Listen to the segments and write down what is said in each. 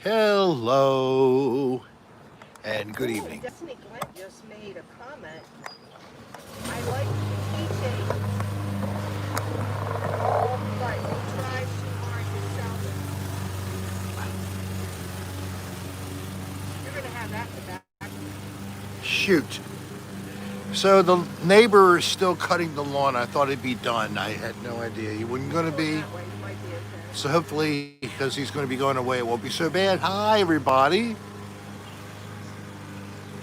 Hello and good evening. Destiny Glenn just made a comment. I like the teaching, but he tries too hard to sell it. You're going to have that in the back. Shoot. So the neighbor is still cutting the lawn. I thought it'd be done. I had no idea he wasn't going to be. That way you might be okay. So hopefully, because he's going to be going away, it won't be so bad. Hi, everybody.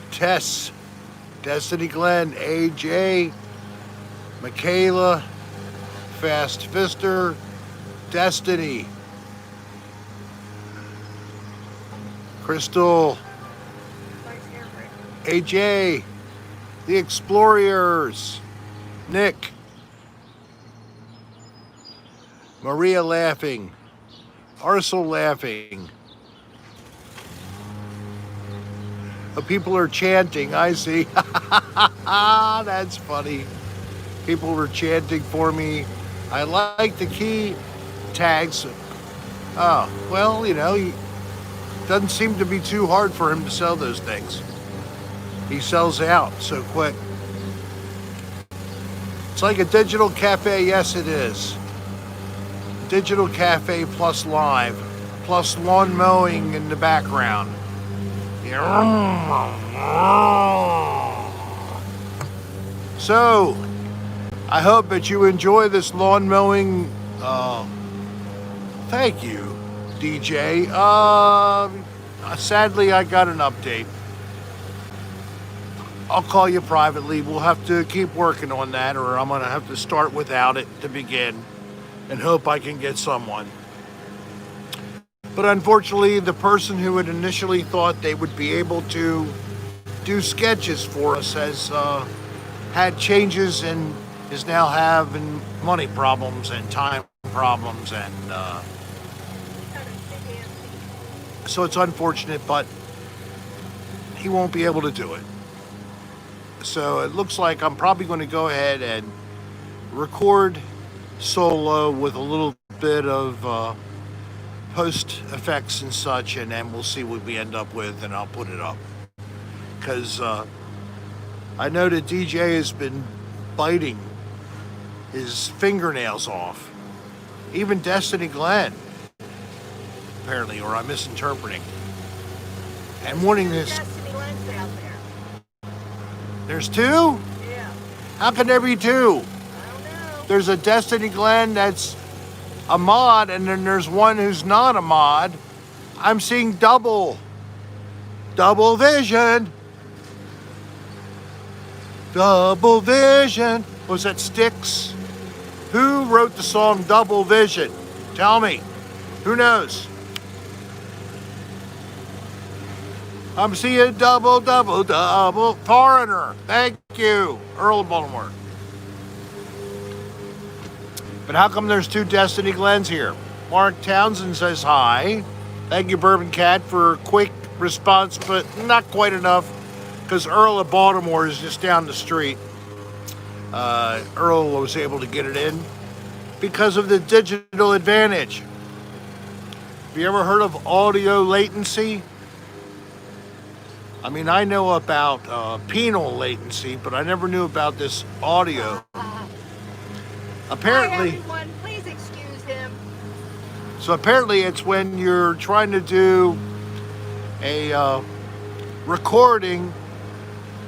Tess, Destiny Glenn, AJ, Michaela, Fast Fister, Destiny, Crystal, Nice hair break. AJ, the Explorers, Nick, Maria laughing, Arcel laughing. The people are chanting, I see. That's funny. People were chanting for me. I like the key tags. Oh, well, you know, he doesn't seem to be too hard for him to sell those things. He sells out so quick. It's like a digital cafe. Yes, it is. Digital cafe plus live, plus lawn mowing in the background. So, I hope that you enjoy this lawn mowing. Thank you, DJ. Sadly, I got an update. I'll call you privately. We'll have to keep working on that, or I'm going to have to start without it to begin and hope I can get someone. But unfortunately, the person who had initially thought they would be able to do sketches for us has had changes and is now having money problems and time problems, and so it's unfortunate, but he won't be able to do it. So it looks like I'm probably going to go ahead and record solo with a little bit of post effects and such, and then we'll see what we end up with, and I'll put it up. Because I know that DJ has been biting his fingernails off. Even Destiny Glenn, apparently, or I'm misinterpreting. And wanting this. Destiny Glenn's out there. There's two? Yeah. How can there be two? I don't know. There's a Destiny Glenn that's a mod, and then there's one who's not a mod. I'm seeing double vision. Double vision. Was that Styx? Who wrote the song Double Vision? Tell me. Who knows? I'm seeing double. Foreigner. Thank you. Earl of Baltimore. But how come there's two Destiny Glens here? Mark Townsend says hi. Thank you, Bourbon Cat, for a quick response, but not quite enough, because Earl of Baltimore is just down the street. Earl was able to get it in because of the digital advantage. Have you ever heard of audio latency? I mean, I know about penal latency, but I never knew about this audio. Apparently, Hi, everyone. Please excuse him. so apparently it's when you're trying to do a recording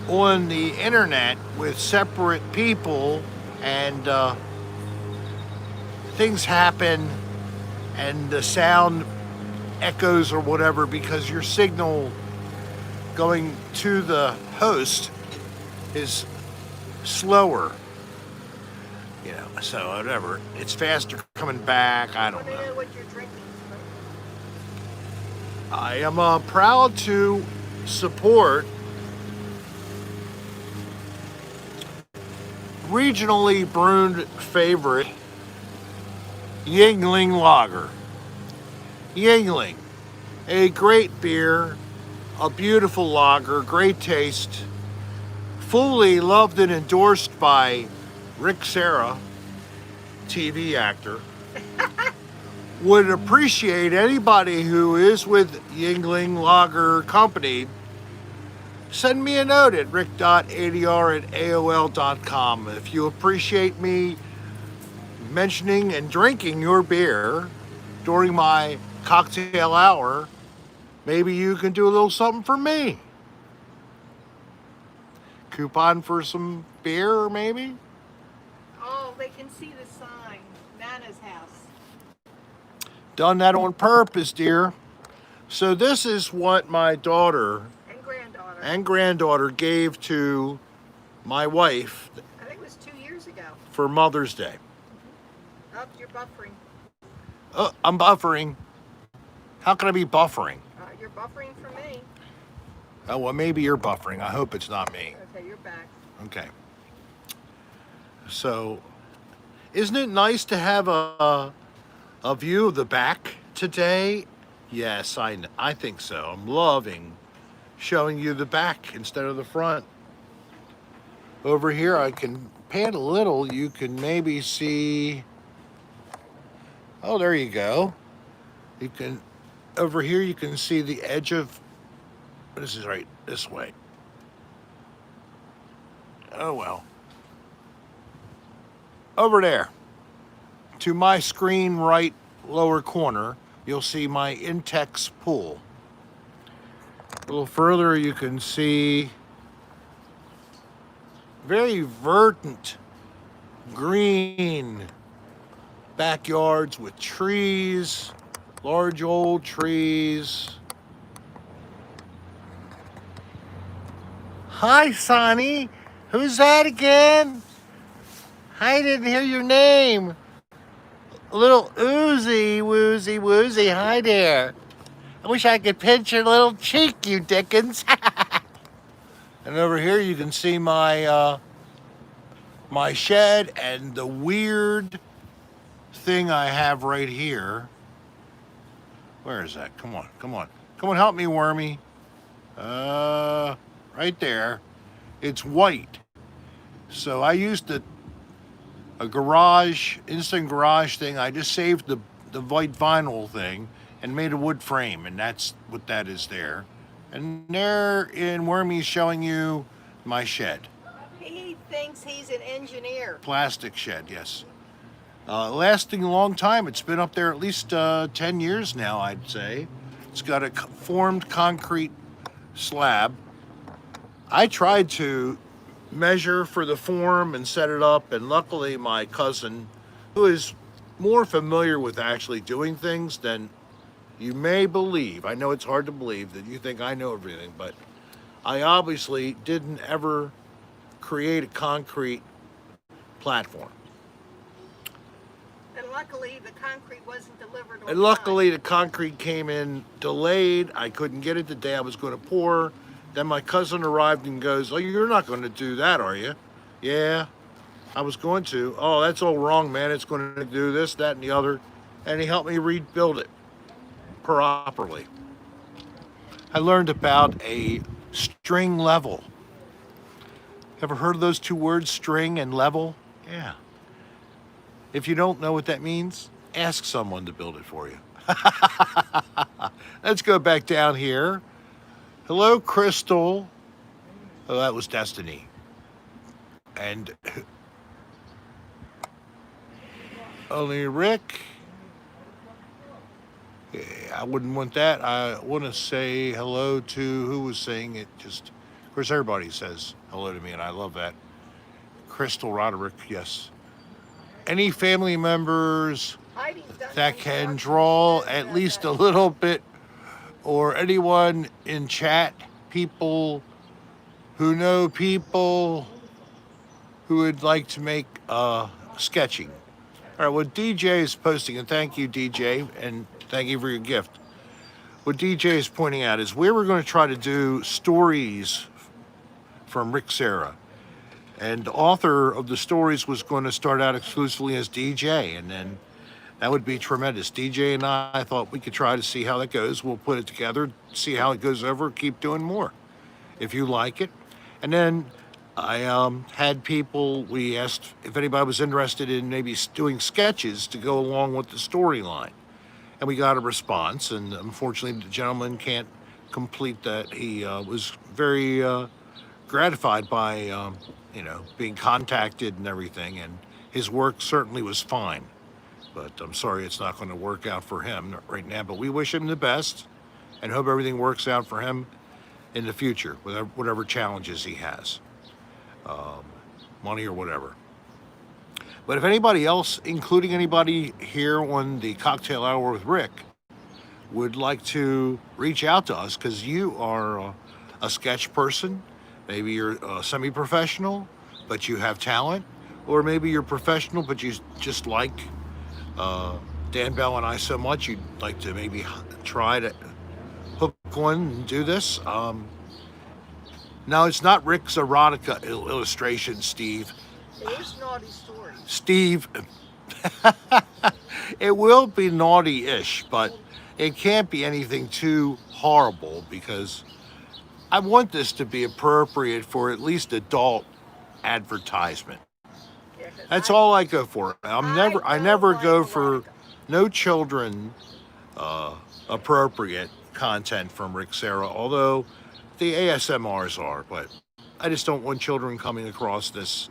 on the internet with separate people, and things happen and the sound echoes or whatever because your signal going to the host is slower. You know, so whatever. It's faster coming back. I don't I want to know. know what you're drinking. I am proud to support regionally brewed favorite Yingling Lager. Yingling, a great beer, a beautiful lager, great taste, fully loved and endorsed by Rick Serra, TV actor. would appreciate anybody who is with Yingling Lager Company. Send me a note at rick.adr@aol.com. If you appreciate me mentioning and drinking your beer during my cocktail hour, maybe you can do a little something for me. Coupon for some beer, maybe? Oh, they can see the sign. Nana's house. Done that on purpose, dear. So this is what my daughter And granddaughter. and granddaughter gave to my wife I think it was 2 years ago. for Mother's Day. Oh, you're buffering. Oh, I'm buffering. How can I be buffering? You're buffering for me. Oh, well, maybe you're buffering. I hope it's not me. Okay, you're back. Okay. So, isn't it nice to have a view of the back today? Yes, I think so. I'm loving showing you the back instead of the front. Over here, I can pan a little. You can maybe see. Oh, there you go. You can, over here, you can see the edge of. This is right this way. Oh, well. Over there, to my screen right lower corner, you'll see my Intex pool. A little further, you can see very verdant green backyards with trees, large old trees. Hi, Sonny. Who's that again? I didn't hear your name. Little Oozy, Woozy, Woozy. Hi there. I wish I could pinch your little cheek, you Dickens. And over here you can see my my shed and the weird thing I have right here. Where is that? Come on, come on. Come on, help me, Wormy. Right there. It's white. So I used a garage, instant garage thing. I just saved the white vinyl thing and made a wood frame, and that's what that is there. And there in Wormy's showing you my shed. He thinks he's an engineer. Plastic shed, yes. Lasting a long time. It's been up there at least 10 years now, I'd say. It's got a formed concrete slab. I tried to measure for the form and set it up, and luckily my cousin, who is more familiar with actually doing things than you may believe, I know it's hard to believe that you think I know everything, but I obviously didn't ever create a concrete platform. And luckily, the concrete wasn't delivered on And luckily time. the concrete came in delayed. I couldn't get it the day I was going to pour. Then my cousin arrived and goes, "Oh, you're not going to do that, are you?" "Yeah, I was going to." "Oh, that's all wrong, man. It's going to do this, that, and the other." And he helped me rebuild it properly. I learned about a string level. Ever heard of those two words, string and level? Yeah. If you don't know what that means, ask someone to build it for you. Let's go back down here. Hello, Crystal. Oh, that was Destiny. And only Rick. Yeah, I wouldn't want that. I want to say hello to who was saying it. Just, of course, everybody says hello to me, and I love that. Crystal Roderick, yes. Any family members Heidi's done that some can construction draw and, at least a little bit, or anyone in chat, people who know people who would like to make sketching. All right, what DJ is posting, and thank you, DJ, and thank you for your gift. What DJ is pointing out is we were going to try to do stories from Rick Serra. And the author of the stories was going to start out exclusively as DJ, and then that would be tremendous. DJ and I thought we could try to see how that goes. We'll put it together, see how it goes over, keep doing more, if you like it. And then I had people, we asked if anybody was interested in maybe doing sketches to go along with the storyline. and we got a response. And unfortunately, the gentleman can't complete that. He was very gratified by being contacted and everything, and his work certainly was fine. But I'm sorry it's not going to work out for him right now. But we wish him the best and hope everything works out for him in the future with whatever challenges he has, money or whatever. But if anybody else, including anybody here on the Cocktail Hour with Rick, would like to reach out to us, because you are a sketch person, maybe you're semi-professional, but you have talent, or maybe you're professional, but you just like Dan Bell and I so much, you'd like to maybe try to hook one and do this. Now, it's not Rick's erotica illustration, Steve. It is naughty stories. Steve, it will be naughty-ish, but it can't be anything too horrible, because I want this to be appropriate for at least adult advertisement. Yeah, 'cause That's all I go for. I never go for erotica. no children appropriate content from Rick Serra, although the ASMRs are, but I just don't want children coming across this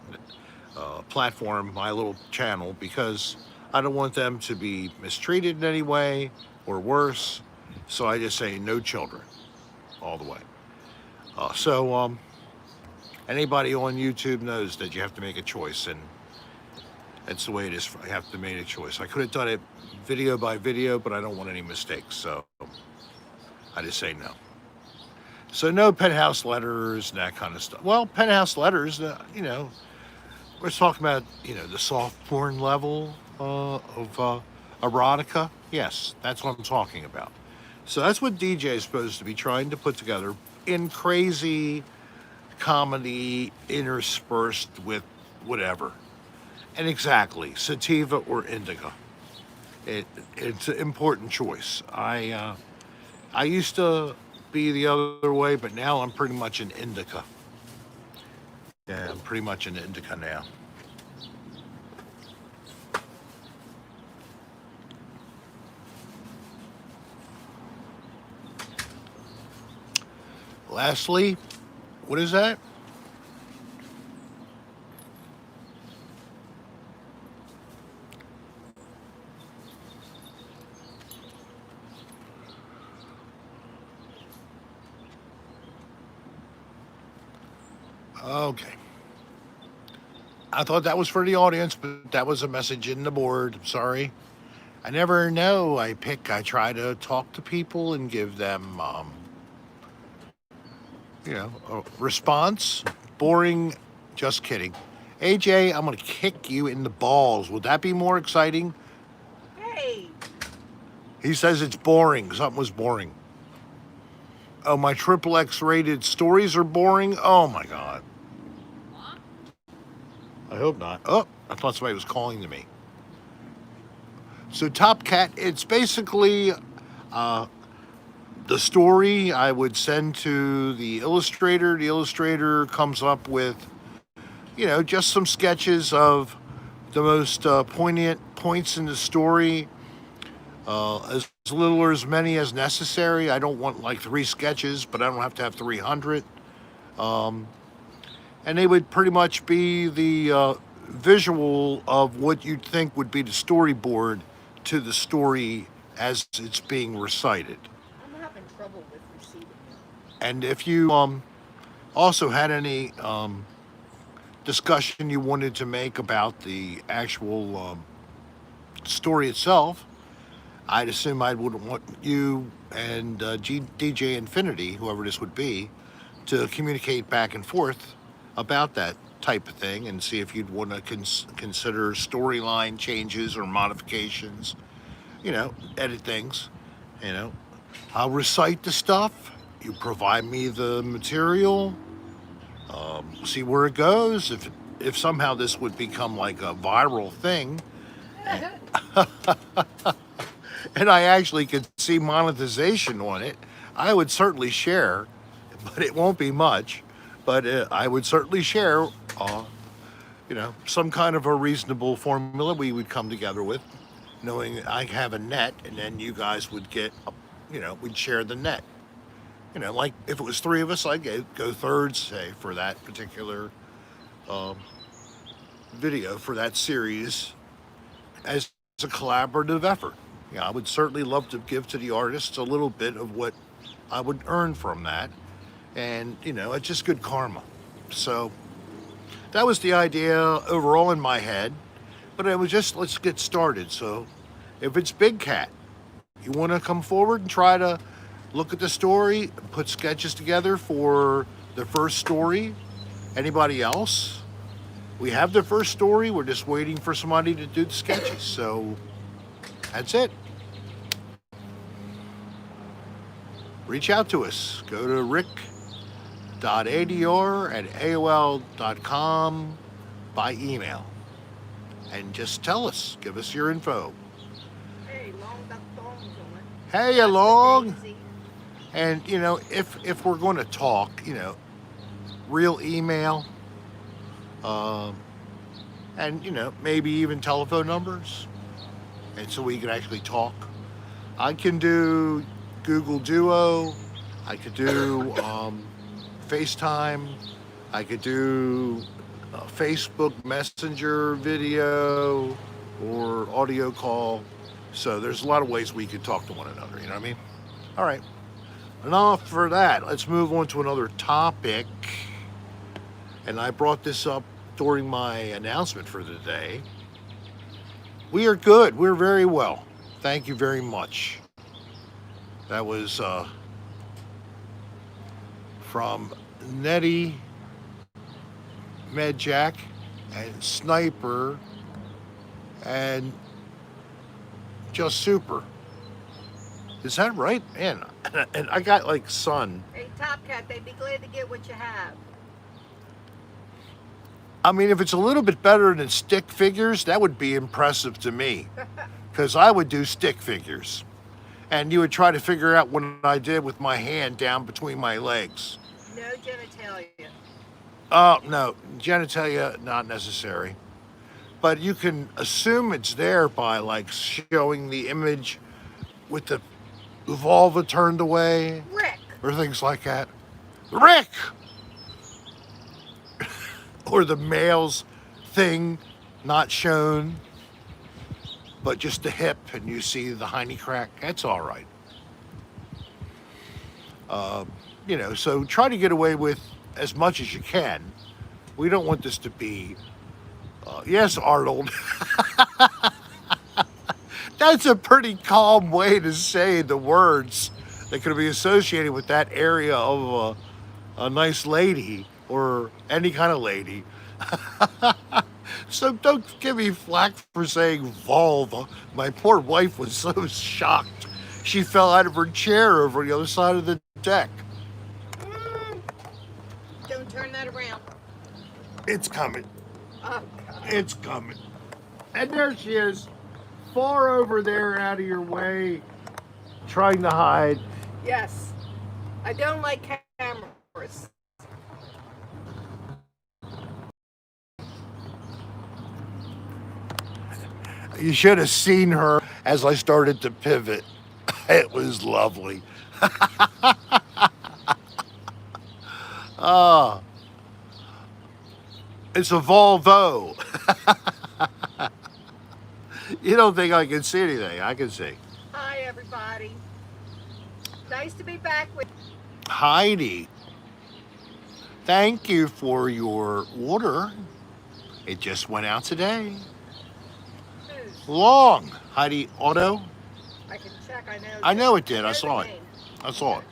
platform, my little channel, because I don't want them to be mistreated in any way or worse. So I just say no children all the way. So anybody on YouTube knows that you have to make a choice, and that's the way it is. I have to make a choice. I could have done it video by video, but I don't want any mistakes, so I just say no. So no penthouse letters and that kind of stuff. Well, penthouse letters, we're talking about, the soft porn level of erotica. Yes, that's what I'm talking about. So that's what DJ is supposed to be trying to put together in crazy comedy interspersed with whatever. And exactly, sativa or indica. It's an important choice. I used to be the other way, but now I'm pretty much an indica. Yeah, I'm pretty much an indica now. Lastly, what is that? Okay. I thought that was for the audience, but that was a message in the board. I'm sorry. I never know. I try to talk to people and give them, a response. Boring. Just kidding. AJ, I'm going to kick you in the balls. Would that be more exciting? Hey, He says it's boring. Something was boring. Oh, my XXX rated stories are boring? Oh, my God. I hope not. Oh, I thought somebody was calling to me. So Top Cat, it's basically the story I would send to the illustrator. The illustrator comes up with, just some sketches of the most poignant points in the story, as little or as many as necessary. I don't want like 3 sketches, but I don't have to have 300. And they would pretty much be the visual of what you'd think would be the storyboard to the story as it's being recited. I'm having trouble with receiving it. And if you also had any discussion you wanted to make about the actual story itself, I'd assume I would want you and DJ Infinity, whoever this would be, to communicate back and forth about that type of thing and see if you'd want to consider storyline changes or modifications, edit things. I'll recite the stuff, you provide me the material, see where it goes. If somehow this would become like a viral thing, and I actually could see monetization on it, I would certainly share, but it won't be much. But I would certainly share, some kind of a reasonable formula we would come together with. knowing I have a net, and then you guys would get, we'd share the net. Like if it was three of us, I'd go thirds, say, for that particular um, video, for that series, as a collaborative effort. I would certainly love to give to the artists a little bit of what I would earn from that. And, it's just good karma. So that was the idea overall in my head. But it was just, let's get started. So if it's Big Cat, you want to come forward and try to look at the story, put sketches together for the first story. Anybody else? We have the first story. We're just waiting for somebody to do the sketches. So that's it. Reach out to us. Go to rick.adr@aol.com by email. And just tell us. Give us your info. Hey, long duck thongs on. Hey, along. And, if we're going to talk, real email, and, maybe even telephone numbers. And so we can actually talk. I can do Google Duo. I could do FaceTime. I could do Facebook Messenger video or audio call. So there's a lot of ways we could talk to one another. You know what I mean? All right. Enough for that. Let's move on to another topic. And I brought this up during my announcement for the day. We are good. We're very well. Thank you very much. That was from Nettie, Medjack, and Sniper, and Just Super. Is that right? Man, and I got like Sun. Hey, Top Cat, they'd be glad to get what you have. I mean, if it's a little bit better than stick figures, that would be impressive to me. Because I would do stick figures. And you would try to figure out what I did with my hand down between my legs. No genitalia. Oh, no. Genitalia, not necessary. But you can assume it's there by, like, showing the image with the vulva turned away. Rick. Or things like that. Rick! Or the male's thing not shown, but just the hip, and you see the hiney crack. That's all right. So try to get away with as much as you can. We don't want this to be, yes, Arnold. That's a pretty calm way to say the words that could be associated with that area of a nice lady or any kind of lady. So don't give me flack for saying vulva. My poor wife was so shocked. She fell out of her chair over the other side of the deck. Don't turn that around. It's coming. Oh, God. It's coming. And there she is, far over there out of your way, trying to hide. Yes. I don't like cameras. You should have seen her as I started to pivot. It was lovely. It's a Volvo. You don't think I can see anything? I can see. Hi, everybody. Nice to be back with Heidi, thank you for your order. It just went out today. Who's? Long. Heidi Auto. I can check. I know it did. I saw it. I saw it.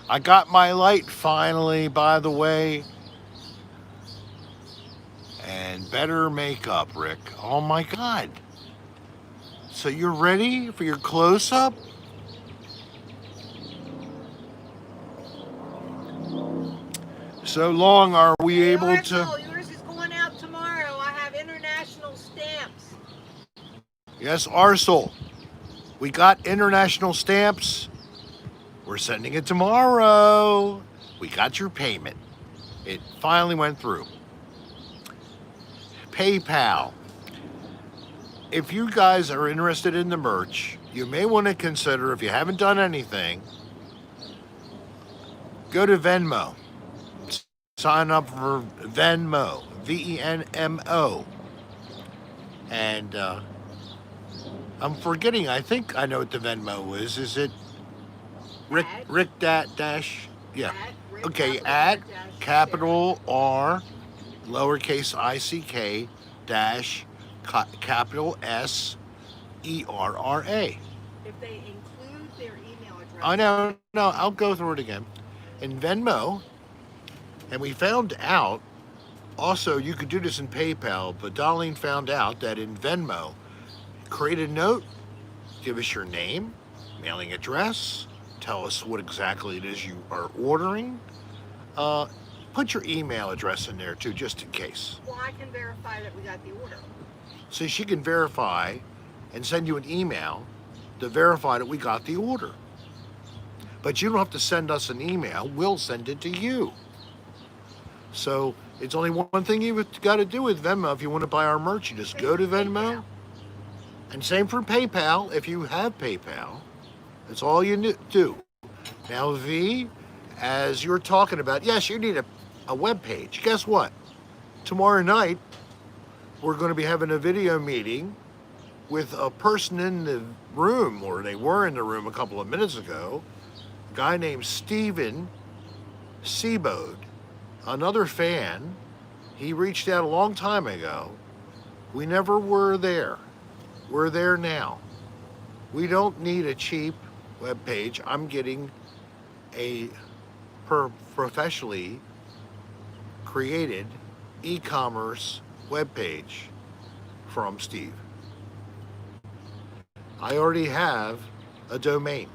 I got my light finally, by the way. And better makeup, Rick. Oh my God. So you're ready for your close-up? So Long, are we able Arsenal, to? yours is going out tomorrow. I have international stamps. Yes, Arcel. We got international stamps. We're sending it tomorrow. We got your payment. It finally went through. PayPal. if you guys are interested in the merch, you may want to consider, if you haven't done anything, go to Venmo. Sign up for Venmo, Venmo. And I'm forgetting, I think I know what the Venmo is. Is it Rick dash? Yeah. Okay, at capital R, lowercase ICK, dash capital SERRA. If they include their email address. I know, no, I'll go through it again. In Venmo, and we found out, also you could do this in PayPal, but Dolline found out that in Venmo, create a note, give us your name, mailing address, tell us what exactly it is you are ordering. Put your email address in there too, just in case. Well, I can verify that we got the order. So she can verify and send you an email to verify that we got the order. But you don't have to send us an email, we'll send it to you. So it's only one thing you've got to do with Venmo if you want to buy our merch. You just go to Venmo. And same for PayPal, if you have PayPal. That's all you do. Now, V, as you're talking about, yes, you need a web page. Guess what? Tomorrow night, we're going to be having a video meeting with a person in the room, or they were in the room a couple of minutes ago, a guy named Steven Seabode, another fan. He reached out a long time ago. We never were there. We're there now. We don't need a cheap web page. I'm getting a professionally created e-commerce web page from Steve. I already have a domain.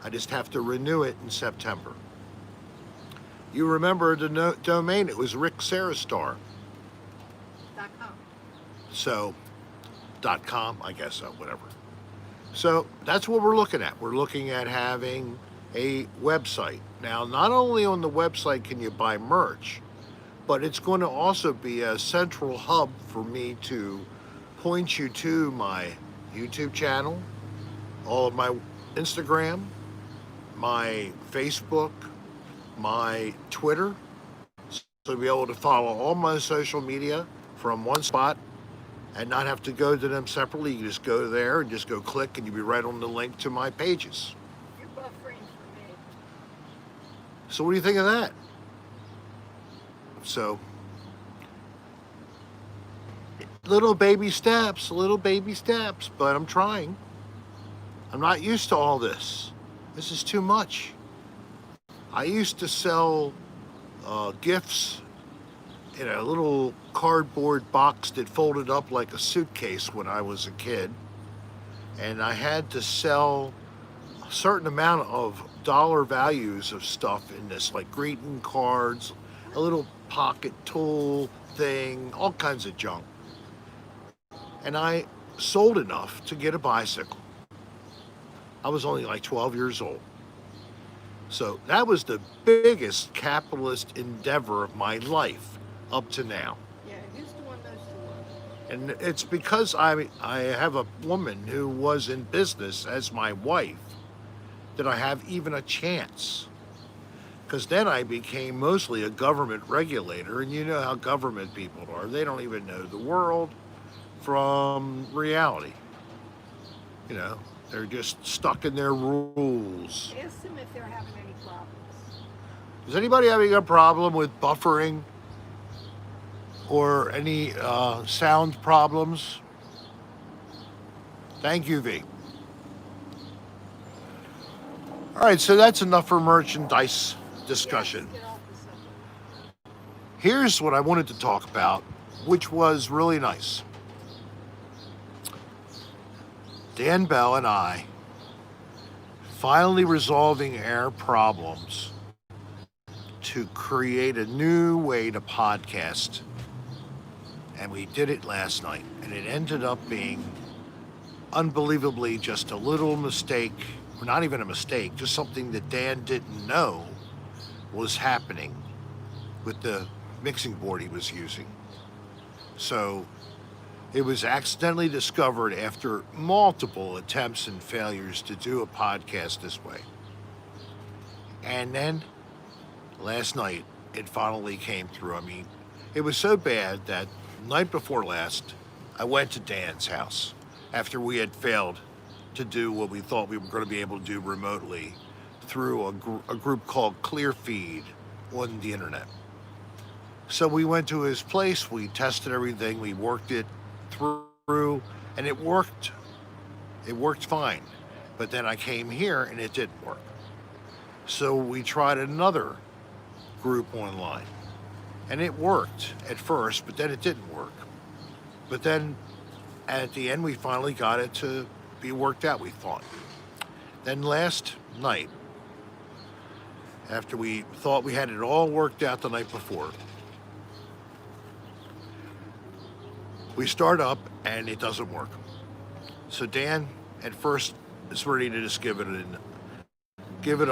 I just have to renew it in September. You remember the domain, it was ricksarastar.com. So, .com, I guess so, whatever. So that's what we're looking at. We're looking at having a website. Now, not only on the website can you buy merch, but it's going to also be a central hub for me to point you to my YouTube channel, all of my Instagram, my Facebook, my Twitter, so you'll be able to follow all my social media from one spot and not have to go to them separately. You just go there and just go click and you'll be right on the link to my pages. You're buffering for me. So what do you think of that? So, little baby steps, but I'm trying. I'm not used to all this. This is too much. I used to sell gifts in a little cardboard box that folded up like a suitcase when I was a kid. And I had to sell a certain amount of dollar values of stuff in this, like greeting cards, a little pocket tool thing, all kinds of junk. And I sold enough to get a bicycle. I was only like 12 years old. So that was the biggest capitalist endeavor of my life up to now. Yeah, who's the one those two? And it's because I have a woman who was in business as my wife that I have even a chance. Because then I became mostly a government regulator, and you know how government people are. They don't even know the world from reality. You know, they're just stuck in their rules. Ask them if they're having any problems. Is anybody having a problem with buffering or any sound problems? Thank you, V. All right, so that's enough for merchandise discussion. Yes, get off the subject. Here's what I wanted to talk about, which was really nice. Dan Bell and I finally resolving our problems to create a new way to podcast. And we did it last night, and it ended up being unbelievably just a little mistake, or not even a mistake, just something that Dan didn't know was happening with the mixing board he was using. So It was accidentally discovered after multiple attempts and failures to do a podcast this way. And then last night, it finally came through. I mean, it was so bad that night before last, I went to Dan's house after we had failed to do what we thought we were going to be able to do remotely through a group called Clearfeed on the internet. So we went to his place, we tested everything, we worked it through, and it worked. It worked fine. But then I came here and it didn't work. So we tried another group online. And it worked at first, but then it didn't work. But then at the end, we finally got it to be worked out, we thought. Then last night, after we thought we had it all worked out the night before, we start up and it doesn't work. So Dan at first is ready to just give it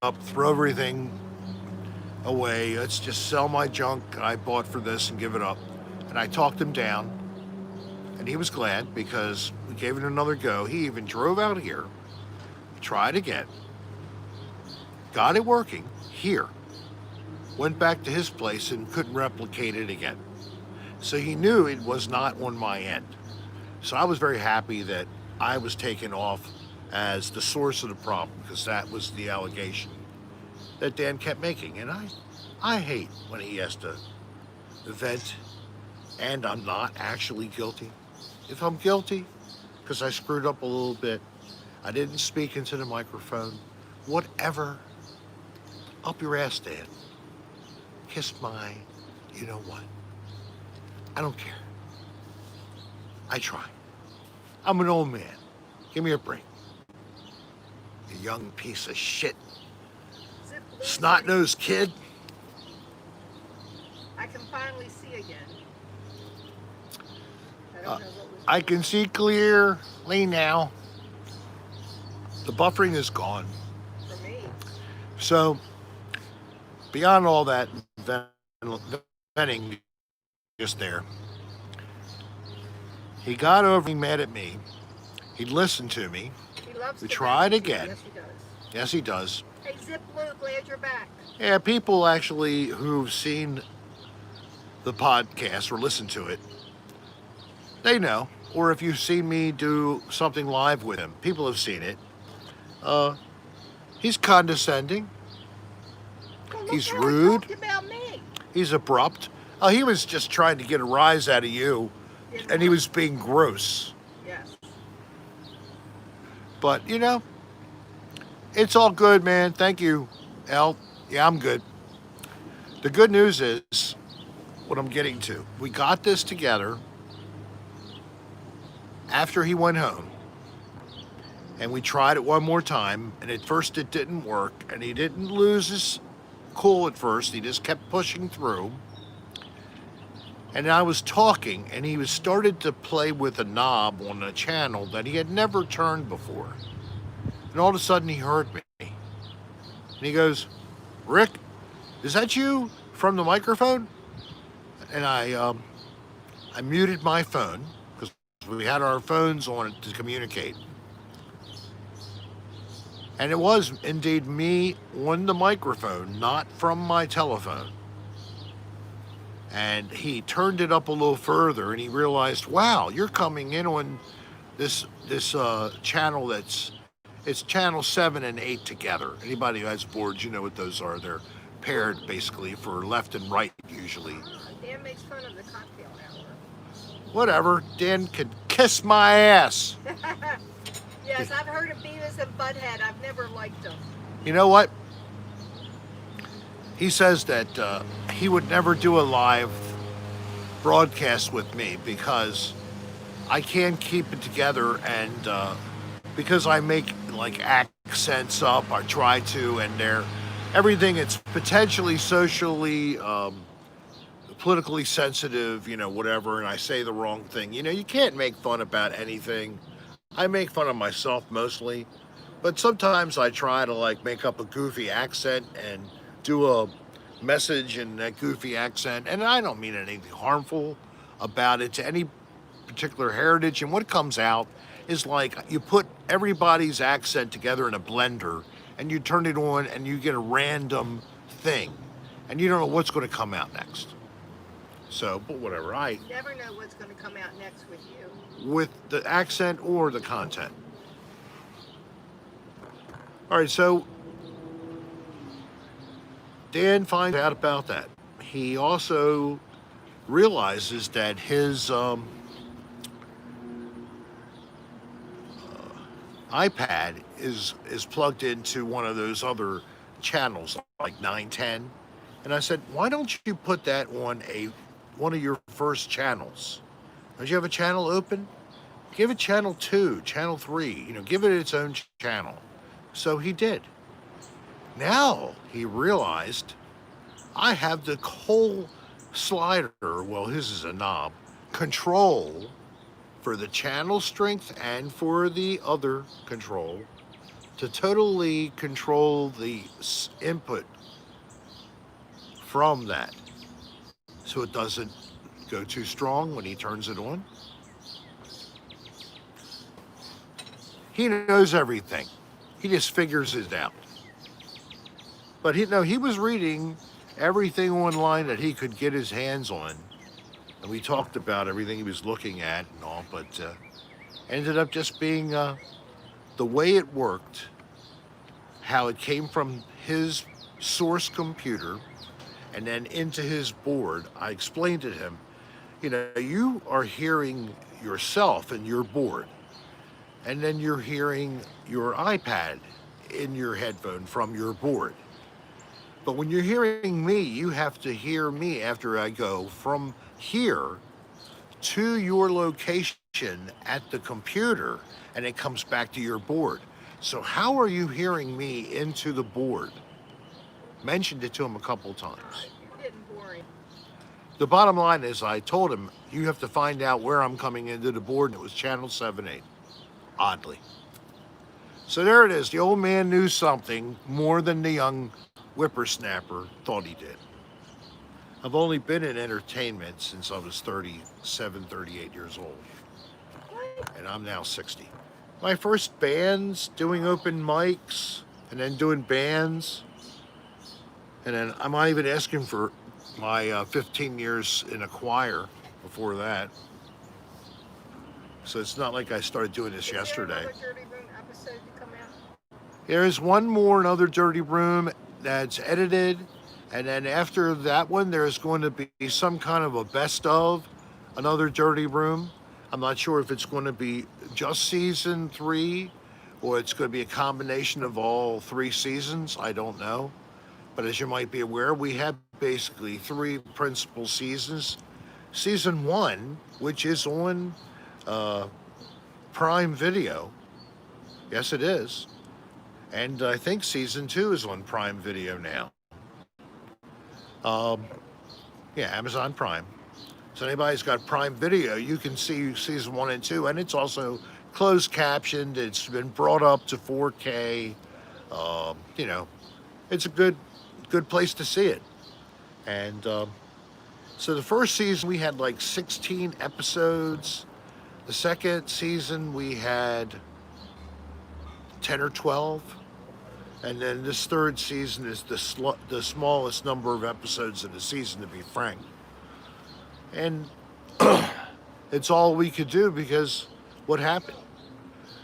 up, throw everything away. Let's just sell my junk I bought for this and give it up. And I talked him down, and he was glad because we gave it another go. He even drove out here, tried again, got it working here, went back to his place and couldn't replicate it again. So he knew it was not on my end. So I was very happy that I was taken off as the source of the problem, because that was the allegation that Dan kept making. And I hate when he has to vent and I'm not actually guilty. If I'm guilty because I screwed up a little bit, I didn't speak into the microphone, whatever, up your ass, Dan. Kiss my, you know what? I don't care. I try. I'm an old man. Give me a break. You young piece of shit. Snot-nosed kid. I can finally see again. I don't know what was I can see clearly now. The buffering is gone. for me. So, beyond all that venting just there, he got over being mad at me. He listened to me. He loves We to tried vent. again. Yes, he does. Yes, he does. Hey, Zip Blue, glad you're back. Yeah, people actually who've seen the podcast or listened to it, they know. Or if you've seen me do something live with him, people have seen it. He's condescending. Well, look He's how rude. He talked about me. He's abrupt. He was just trying to get a rise out of you, and he was being gross. Yes. But, you know, it's all good, man. Thank you, Al. Yeah, I'm good. The good news is what I'm getting to. We got this together after he went home, and we tried it one more time, and at first it didn't work, and he didn't lose his cool at first. He just kept pushing through. And I was talking, and he was started to play with a knob on a channel that he had never turned before. And all of a sudden he heard me. And he goes, "Rick, is that you from the microphone?" And I muted my phone because we had our phones on it to communicate. And it was indeed me on the microphone, not from my telephone. And he turned it up a little further, and he realized, wow, you're coming in on this channel it's channel 7 and 8 together. Anybody who has boards, you know what those are. They're paired basically for left and right usually. Dan makes fun of the cocktail hour. Whatever, Dan can kiss my ass. Yes, I've heard of Beavis and Butthead. I've never liked them. You know what? He says that he would never do a live broadcast with me because I can't keep it together, and because I make like accents up, I try to, and everything it's potentially socially, politically sensitive, you know, whatever, and I say the wrong thing. You know, you can't make fun about anything. I make fun of myself mostly, but sometimes I try to like make up a goofy accent and do a message in that goofy accent, and I don't mean anything harmful about it to any particular heritage. And what comes out is like you put everybody's accent together in a blender and you turn it on and you get a random thing. And you don't know what's going to come out next. So, but whatever, You never know what's going to come out next with you. with the accent or the content. All right, so Dan finds out about that. He also realizes that his iPad is plugged into one of those other channels like 910. And I said, why don't you put that on one of your first channels? Don't you have a channel open? Give it channel 2, channel 3, give it its own channel. So he did. Now he realized I have the whole slider, well, his is a knob, control for the channel strength and for the other control to totally control the input from that. So it doesn't go too strong when he turns it on. He knows everything. He just figures it out. But he was reading everything online that he could get his hands on. And we talked about everything he was looking at and all, but ended up just being the way it worked, how it came from his source computer and then into his board. I explained to him, you are hearing yourself in your board, and then you're hearing your iPad in your headphone from your board. But when you're hearing me, you have to hear me after I go from here to your location at the computer, and it comes back to your board. So how are you hearing me into the board? Mentioned it to him a couple times. You're getting boring. The bottom line is I told him, you have to find out where I'm coming into the board, and it was channel 7-8, oddly. So there it is. The old man knew something more than the young whippersnapper thought he did. I've only been in entertainment since I was 37, 38 years old. And I'm now 60. My first bands, doing open mics, and then doing bands. And then I'm not even asking for my 15 years in a choir before that. So it's not like I started doing this yesterday. Is there another Dirty Room episode to come out? There's another Dirty Room that's edited. And then after that one, there's going to be some kind of a best of another Dirty Room. I'm not sure if it's going to be just season 3 or it's going to be a combination of all 3 seasons. I don't know. But as you might be aware, we have basically 3 principal seasons. Season 1, which is on Prime Video. Yes, it is. And I think season 2 is on Prime Video now. Amazon Prime. So anybody's got Prime Video, you can see season 1 and 2, and it's also closed captioned. It's been brought up to 4K. It's a good place to see it. And so the first season we had like 16 episodes. The second season we had 10 or 12. And then this third season is the smallest number of episodes in the season, to be frank. And it's all we could do because what happened?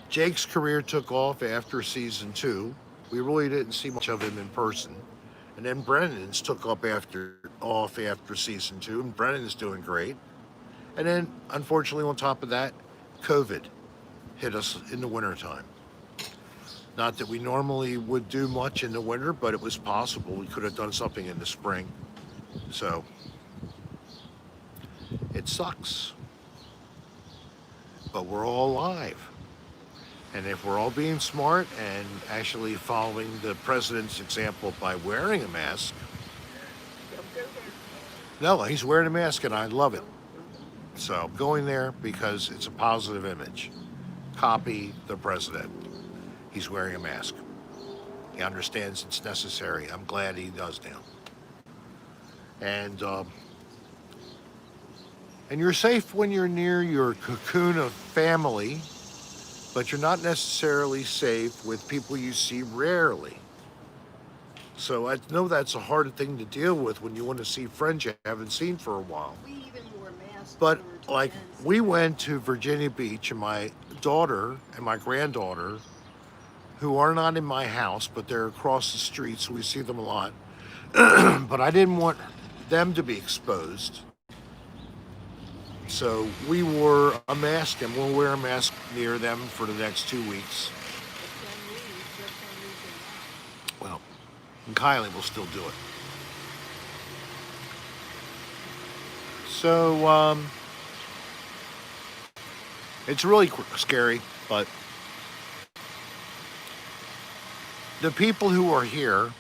Jake's career took off after season 2. We really didn't see much of him in person. And then Brennan's took off after season 2, and Brennan's doing great. And then, unfortunately, on top of that, COVID hit us in the wintertime. Not that we normally would do much in the winter, but it was possible. We could have done something in the spring. So, it sucks. But we're all alive. And if we're all being smart and actually following the president's example by wearing a mask. Don't go there. No, he's wearing a mask and I love it. So I'm going there because it's a positive image. Copy the president. He's wearing a mask. He understands it's necessary. I'm glad he does now. And And you're safe when you're near your cocoon of family, but you're not necessarily safe with people you see rarely. So I know that's a hard thing to deal with when you want to see friends you haven't seen for a while. We even wore masks But when we were to like attend we CPAC. went to Virginia Beach, and my daughter and my granddaughter, who are not in my house, but they're across the street, so we see them a lot. But I didn't want them to be exposed. So we wore a mask, and we'll wear a mask near them for the next 2 weeks. But can we, just when we can Well, and Kylie will still do it. So it's really scary, but the people who are here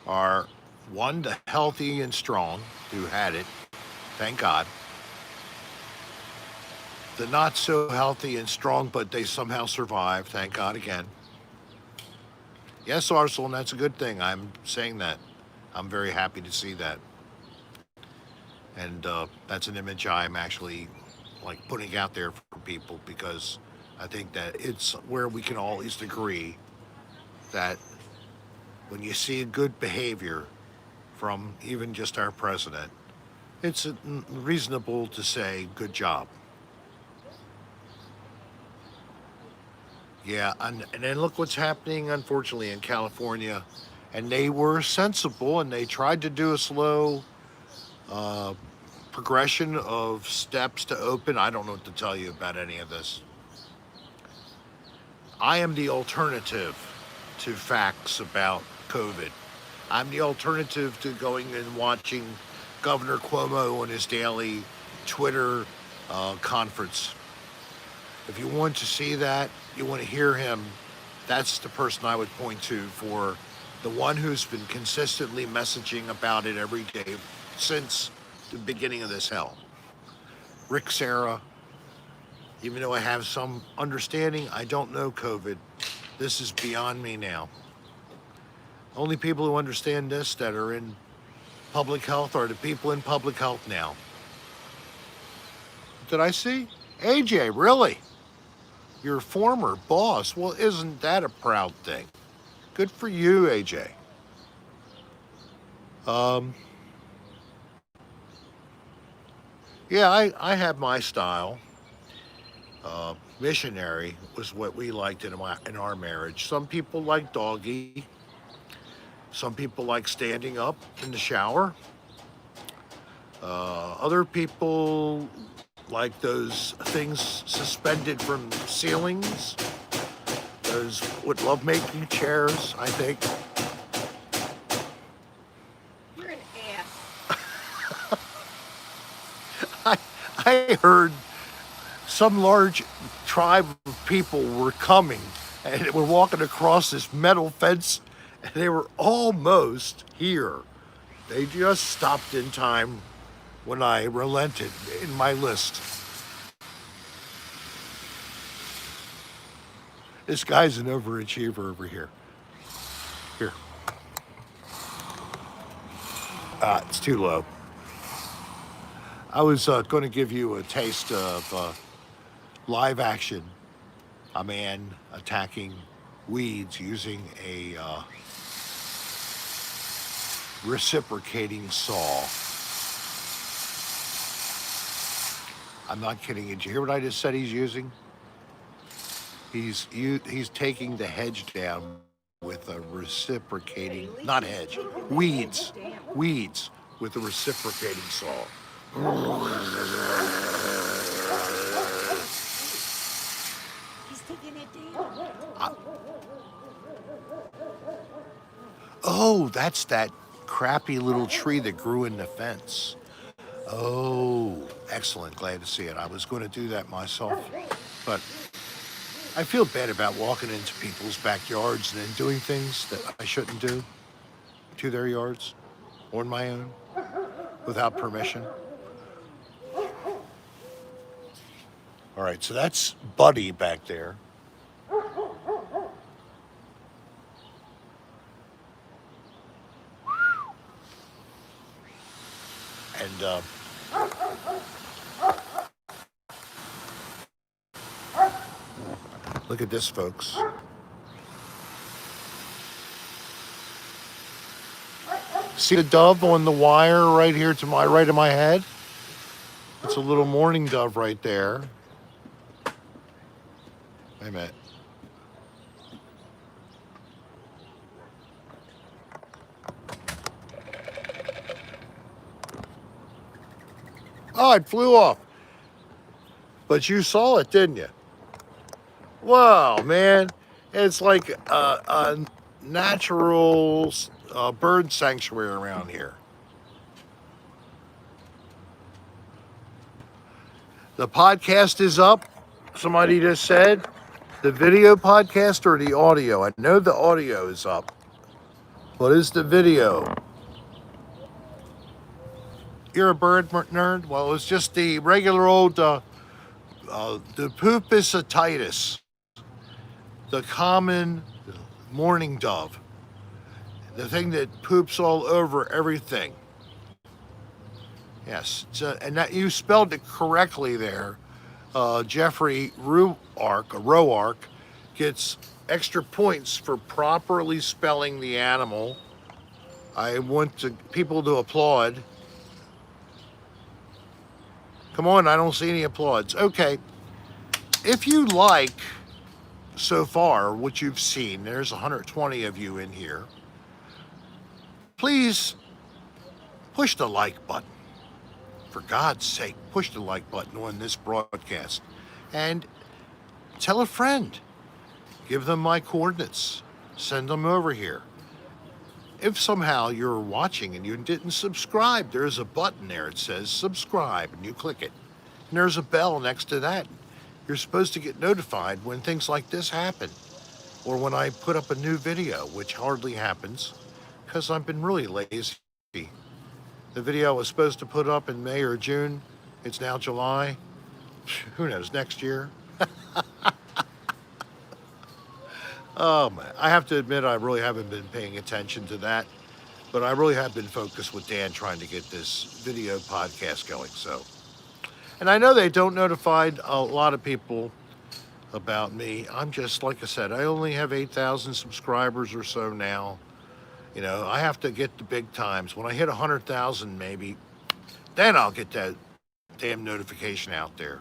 are one, the healthy and strong who had it, thank God. The not so healthy and strong, but they somehow survived, thank God again. Yes, Arsenal, and that's a good thing. I'm saying that. I'm very happy to see that. And that's an image I'm actually like putting out there for people because I think that it's where we can all at least agree that when you see good behavior from even just our president, it's reasonable to say good job. Yeah, and then look what's happening, unfortunately, in California. And they were sensible and they tried to do a slow progression of steps to open. I don't know what to tell you about any of this. I am the alternative to facts about COVID. I'm the alternative to going and watching Governor Cuomo on his daily Twitter conference. If you want to see that, you want to hear him, that's the person I would point to for the one who's been consistently messaging about it every day since the beginning of this hell. Rick Serra, even though I have some understanding, I don't know COVID. This is beyond me now. Only people who understand this that are in public health are the people in public health now. Did I see? AJ, really? Your former boss? Well, isn't that a proud thing? Good for you, AJ. Um, yeah, I have my style. Missionary was what we liked in our marriage. Some people like doggy. Some people like standing up in the shower. Other people like those things suspended from ceilings. Those would love making chairs, I think. You're an ass. I, I heard some large tribe of people were coming and were walking across this metal fence and they were almost here. They just stopped in time when I relented in my list. This guy's an overachiever over here. Here. It's too low. I was going to give you a taste of live action. A man attacking weeds using a reciprocating saw. I'm not kidding. Did you hear what I just said he's using? He's taking the hedge down with a reciprocating, not hedge, weeds, weeds with a reciprocating saw. He's taking it down. Oh, that's that crappy little tree that grew in the fence. Oh, excellent. Glad to see it. I was going to do that myself, but I feel bad about walking into people's backyards and then doing things that I shouldn't do to their yards on my own without permission. All right, so that's Buddy back there. And Look at this, folks. See the dove on the wire right here to my right of my head? It's a little mourning dove right there. Wait a minute. Oh, it flew off. But you saw it, didn't you? Wow, man. It's like a natural bird sanctuary around here. The podcast is up. Somebody just said the video podcast or the audio. I know the audio is up. What is the video? You're a bird nerd? Well, it's just the regular old the pupusatitis, the common mourning dove, the thing that poops all over everything. Yes, and that you spelled it correctly there. Jeffrey Roark gets extra points for properly spelling the animal. I want people to applaud. Come on, I don't see any applauds. Okay, if you like so far what you've seen, there's 120 of you in here. Please push the like button. For God's sake, push the like button on this broadcast and tell a friend. Give them my coordinates. Send them over here. If somehow you're watching and you didn't subscribe, there's a button there. It says subscribe, and you click it. And there's a bell next to that. You're supposed to get notified when things like this happen, or when I put up a new video, which hardly happens because I've been really lazy. The video I was supposed to put up in May or June. It's now July. Who knows, next year? Oh man, I have to admit I really haven't been paying attention to that, but I really have been focused with Dan trying to get this video podcast going. So, and I know they don't notify a lot of people about me. I'm just, like I said, I only have 8,000 subscribers or so now. You know, I have to get the big times. When I hit 100,000 maybe, then I'll get that damn notification out there.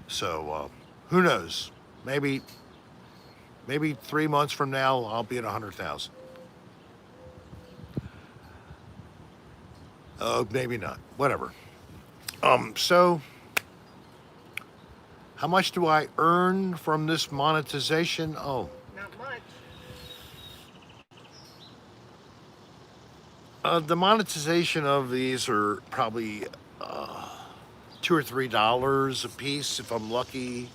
So, who knows? Maybe 3 months from now, I'll be at 100,000. Oh, maybe not. Whatever. So, how much do I earn from this monetization? Oh. Not much. The monetization of these are probably $2 or $3 a piece if I'm lucky.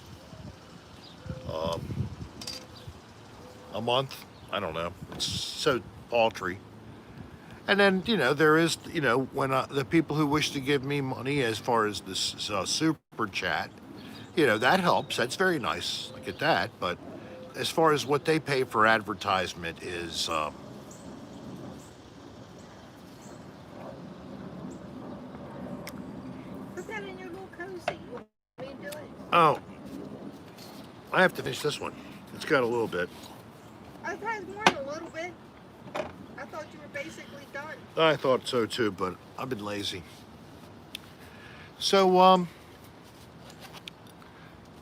A month, I don't know. It's so paltry. And then, you know, there is, you know, when the people who wish to give me money as far as this super chat, you know, that helps. That's very nice. I get that. But as far as what they pay for advertisement is, Put that in your little cozy. You want me to do it? oh, I have to finish this one. It's got a little bit. I've had more than a little bit. I thought you were basically done. I thought so too, but I've been lazy. So,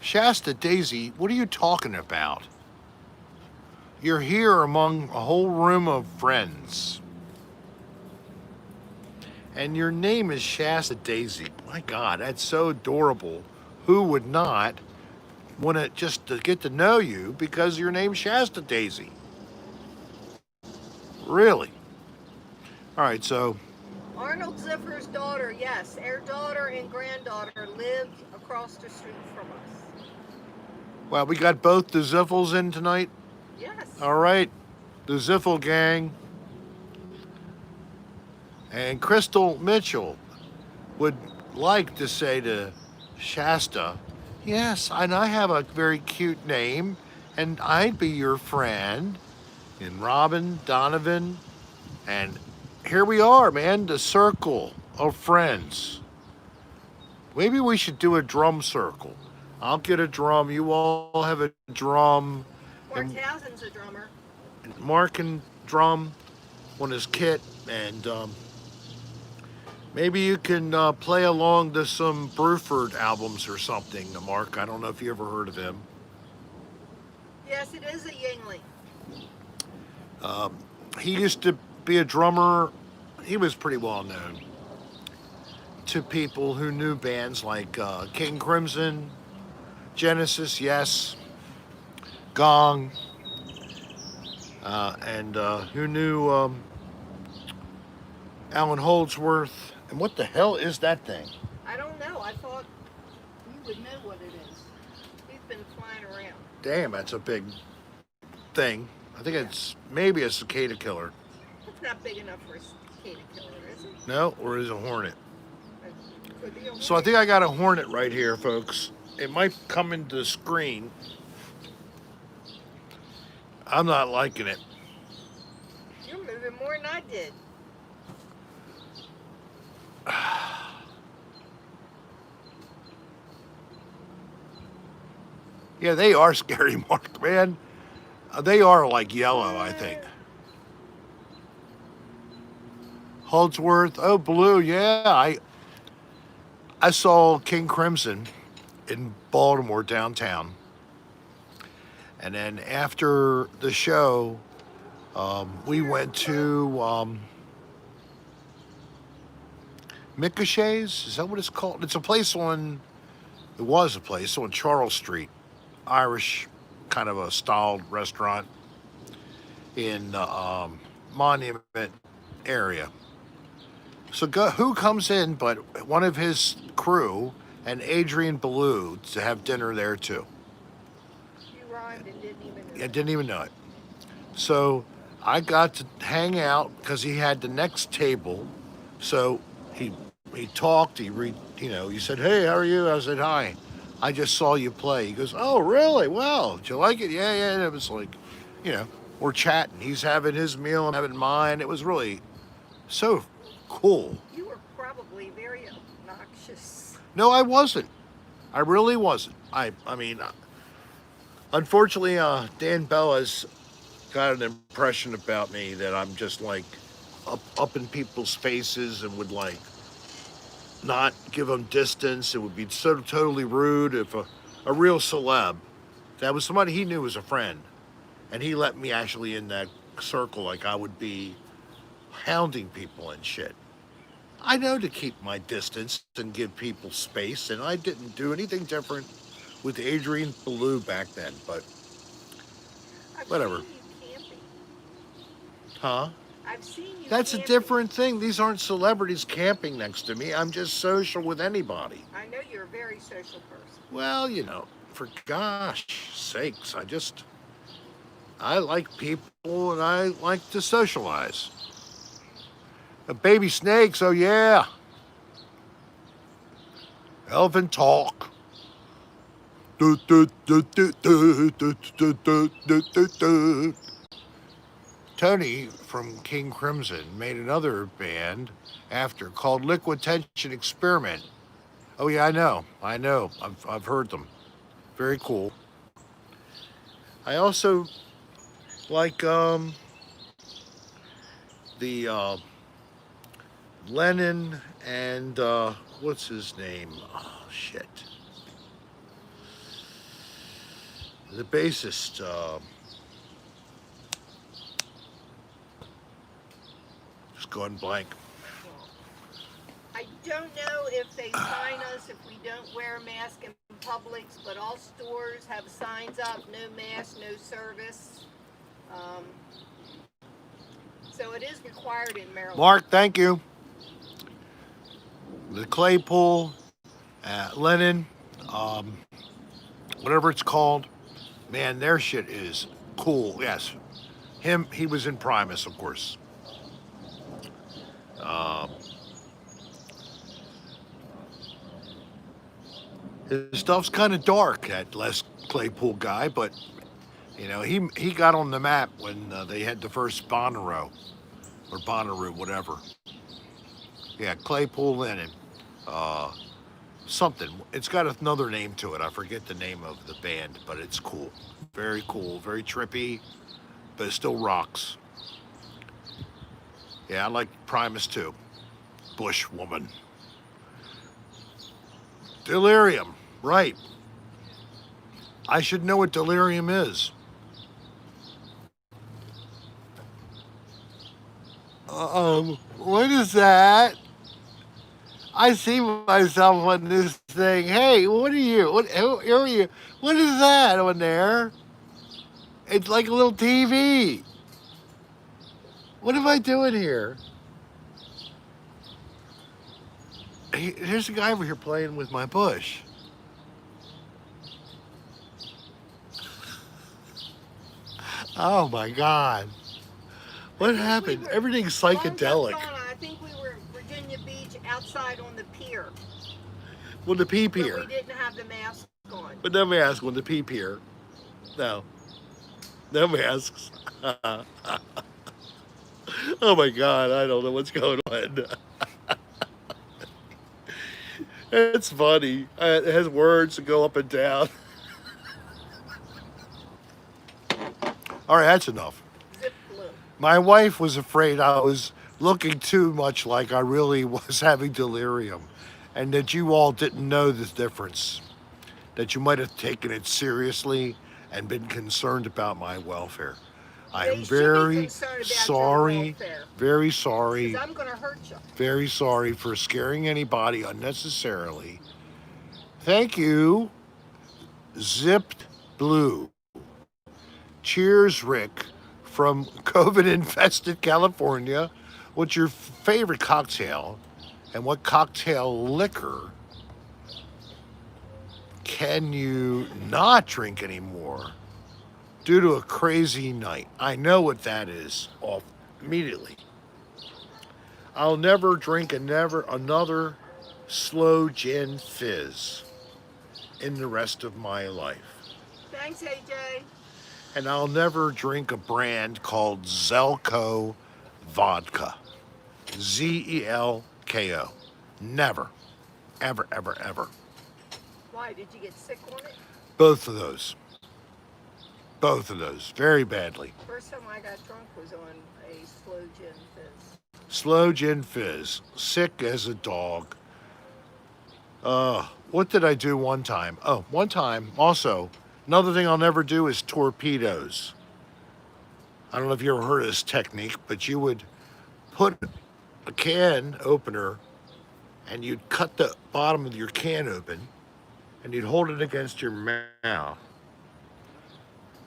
Shasta Daisy, what are you talking about? You're here among a whole room of friends. And your name is Shasta Daisy. My God, that's so adorable. Who would not want to just to get to know you because your name's Shasta Daisy? Really? All right, so Arnold Ziffer's daughter, yes, her daughter and granddaughter lived across the street from us. well, we got both the Ziffles in tonight. Yes. All right, the Ziffle gang. And Crystal Mitchell would like to say to Shasta, yes, and I have a very cute name, and I'd be your friend. And Robin, Donovan, and here we are, man, the circle of friends. Maybe we should do a drum circle. I'll get a drum. You all have a drum, Mark and Townsend's a drummer. Mark can drum on his kit, and maybe you can play along to some Bruford albums or something, Mark. I don't know if you ever heard of him. Yes, it is a Yingling. He used to be a drummer. He was pretty well known to people who knew bands like King Crimson, Genesis, yes, Gong, and who knew Alan Holdsworth. And what the hell is that thing? I don't know. I thought you would know what it is. He's been flying around. Damn, that's a big thing. I think it's maybe a cicada killer. It's not big enough for a cicada killer, is it? No, or is it a hornet? It could be a So I think I got a hornet right here, folks. It might come into the screen. I'm not liking it. You're moving more than I did. Yeah, they are scary, Mark, man. They are like yellow, I think. Holdsworth, oh, blue, yeah. I saw King Crimson in Baltimore downtown. And then after the show, we went to Mikashay's. Is that what it's called? It's a place on, it was a place on Charles Street. Irish kind of a styled restaurant in the Monument area. So who comes in but one of his crew and Adrian Ballou to have dinner there too. You rhymed and didn't even know. I didn't even know it. So I got to hang out because he had the next table. So he talked. He said, "Hey, how are you?" I said, "Hi. I just saw you play." He goes, "Oh, really? Well, did you like it?" Yeah, yeah. And it was like, we're chatting. He's having his meal, I'm having mine. It was really so cool. You were probably very obnoxious. No, I wasn't. I really wasn't. I mean, unfortunately, Dan Bella's got an impression about me that I'm just like up in people's faces and would like not give them distance. It would be so totally rude if a real celeb, that was somebody he knew was a friend, and he let me actually in that circle, like I would be hounding people and shit. I know to keep my distance and give people space, and I didn't do anything different with Adrian Ballou back then, but I've whatever. Seen you camping. Huh? I've seen you That's a camping. different thing. These aren't celebrities camping next to me. I'm just social with anybody. I know you're a very social person. Well, for gosh sakes, I like people and I like to socialize. Baby snakes, oh yeah. Elephant talk. Tony from King Crimson made another band after called Liquid Tension Experiment. Oh yeah, I know. I've heard them. Very cool. I also like the Lennon and what's his name? Oh shit. The bassist. Just going blank. I don't know if they fine us if we don't wear a mask in Publix, but all stores have signs up: no mask, no service. So it is required in Maryland. Mark, thank you. The Claypool, Lennon, whatever it's called, man, their shit is cool. Yes, he was in Primus, of course. His stuff's kind of dark, that Les Claypool guy, but he got on the map when they had the first Bonnaroo or Bonnaroo, whatever. Yeah, Claypool, Lennon. something. It's got another name to it. I forget the name of the band, but it's cool. Very cool, very trippy, but it still rocks. Yeah, I like Primus too. Bush Woman. Delirium, right. I should know what delirium is. What is that? I see myself on this thing. Hey, what are you? Who are you? What is that on there? It's like a little TV. What am I doing here? Here's a guy over here playing with my bush. Oh my God. What happened? Everything's psychedelic. I think we were at Virginia Beach outside on the pier. Well, the pee But pier. we didn't have the mask on. But no mask on the pee pier. No. No masks. Oh my God, I don't know what's going on. It's funny. It has words that go up and down. All right, that's enough. Zip blue. My wife was afraid I was looking too much like I really was having delirium, and that you all didn't know the difference, that you might have taken it seriously and been concerned about my welfare. I am very sorry, very sorry, I'm going to hurt you. very sorry for scaring anybody unnecessarily. Thank you, Zipped Blue. Cheers, Rick, from COVID-infested California. What's your favorite cocktail, and what cocktail liquor can you not drink anymore due to a crazy night? I know what that is off immediately. I'll never drink another slow gin fizz in the rest of my life. Thanks, AJ. And I'll never drink a brand called Zelko vodka. Zelko. Never. Ever, ever, ever. Why? Did you get sick on it? Both of those. Both of those. Very badly. First time I got drunk was on a slow gin fizz. Slow gin fizz. Sick as a dog. What did I do one time? Oh, one time also. Another thing I'll never do is torpedoes. I don't know if you ever heard of this technique, but you would put a can opener and you'd cut the bottom of your can open and you'd hold it against your mouth.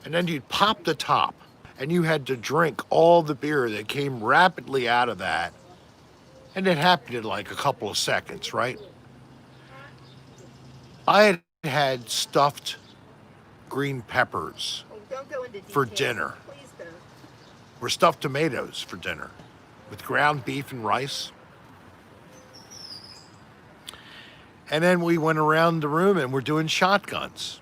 And then you'd pop the top and you had to drink all the beer that came rapidly out of that. And it happened in like a couple of seconds, right? I had stuffed green peppers Don't go into for details. dinner. Please don't. Or stuffed tomatoes for dinner with ground beef and rice. And then we went around the room and we're doing shotguns.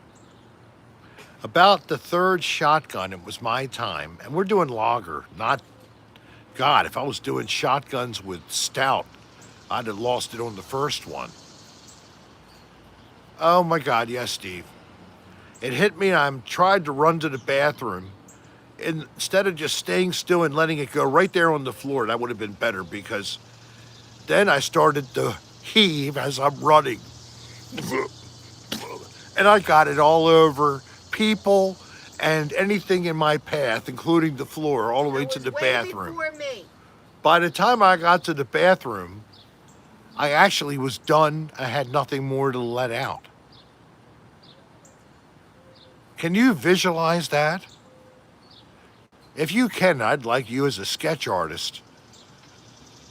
About the third shotgun, it was my time. And we're doing lager, not, God, if I was doing shotguns with stout, I'd have lost it on the first one. Oh my God, yes, Steve. It hit me, I tried to run to the bathroom. And instead of just staying still and letting it go right there on the floor, that would have been better, because then I started to heave as I'm running. And I got it all over people and anything in my path, including the floor, all the way to the bathroom. Before me. By the time I got to the bathroom, I actually was done. I had nothing more to let out. Can you visualize that? If you can, I'd like you as a sketch artist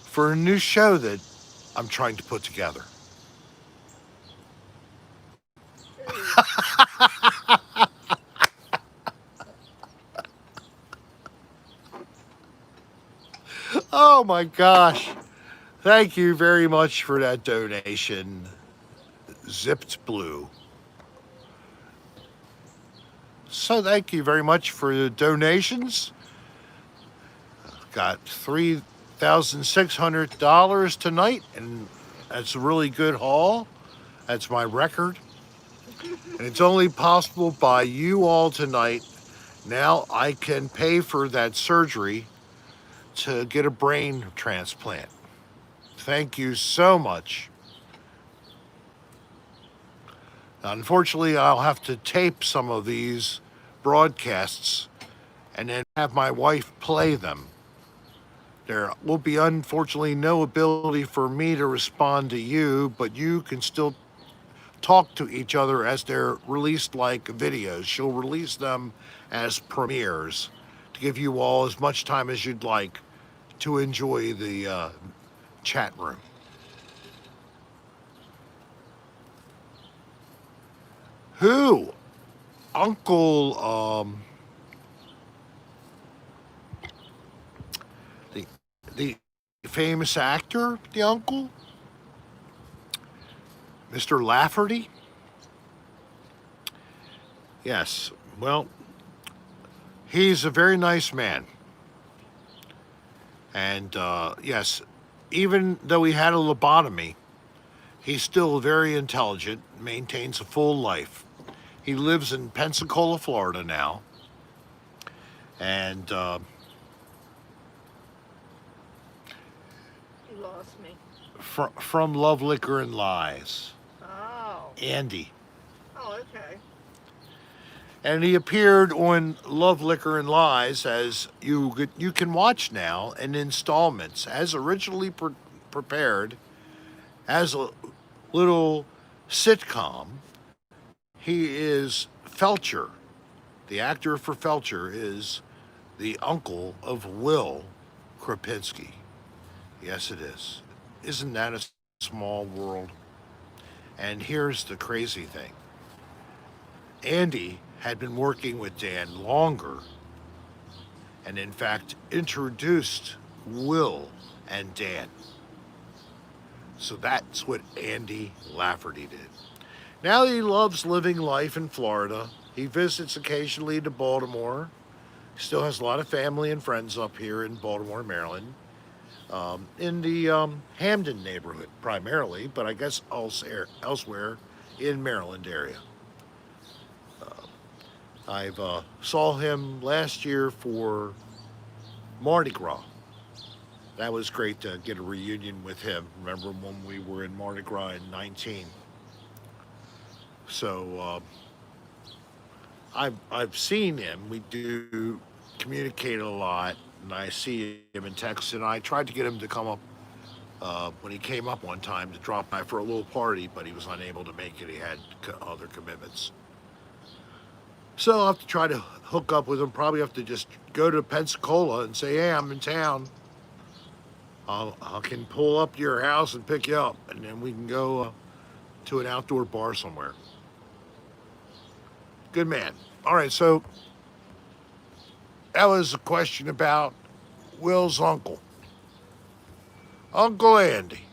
for a new show that I'm trying to put together. Oh my gosh. Thank you very much for that donation, Zipped Blue. So thank you very much for the donations. Got $3,600 tonight, and that's a really good haul. That's my record. And it's only possible by you all tonight. Now I can pay for that surgery to get a brain transplant. Thank you so much. Unfortunately, I'll have to tape some of these broadcasts and then have my wife play them. There will be unfortunately no ability for me to respond to you, but you can still talk to each other as they're released like videos. She'll release them as premieres to give you all as much time as you'd like to enjoy the chat room. Who? Uncle, the the famous actor, the uncle, Mr. Lafferty. Yes. Well, he's a very nice man, and yes, even though he had a lobotomy, he's still very intelligent, maintains a full life. He lives in Pensacola, Florida now, and You lost me. from Love, Liquor, and Lies, Oh. Andy. Oh, okay. And he appeared on Love, Liquor, and Lies, as you can watch now in installments, as originally prepared as a little sitcom. He is Felcher. The actor for Felcher is the uncle of Will Krapinski. Yes, it is. Isn't that a small world? And here's the crazy thing. Andy had been working with Dan longer and, in fact, introduced Will and Dan. So that's what Andy Lafferty did. Now he loves living life in Florida. He visits occasionally to Baltimore. Still has a lot of family and friends up here in Baltimore, Maryland, in the Hamden neighborhood primarily, but I guess elsewhere in Maryland area. I've saw him last year for Mardi Gras. That was great to get a reunion with him. Remember when we were in Mardi Gras in 19? So I've seen him. We do communicate a lot, and I see him in Texas. And I tried to get him to come up when he came up one time to drop by for a little party, but he was unable to make it. He had other commitments. So I'll have to try to hook up with him. Probably have to just go to Pensacola and say, "Hey, I'm in town. I can pull up to your house and pick you up, and then we can go to an outdoor bar somewhere." Good man. All right, so that was a question about Will's uncle, Uncle Andy.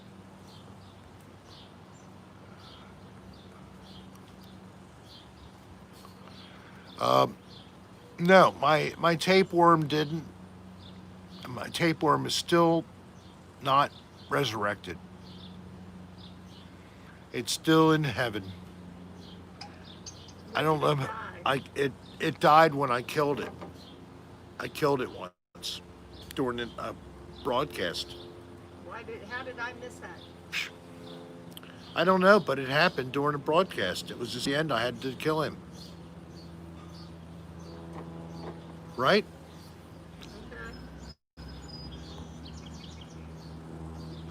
No, my tapeworm didn't. My tapeworm is still not resurrected. It's still in heaven. I don't know. It died when I killed it. I killed it once during a broadcast. How did I miss that? I don't know, but it happened during a broadcast. It was just the end. I had to kill him. Right? Okay.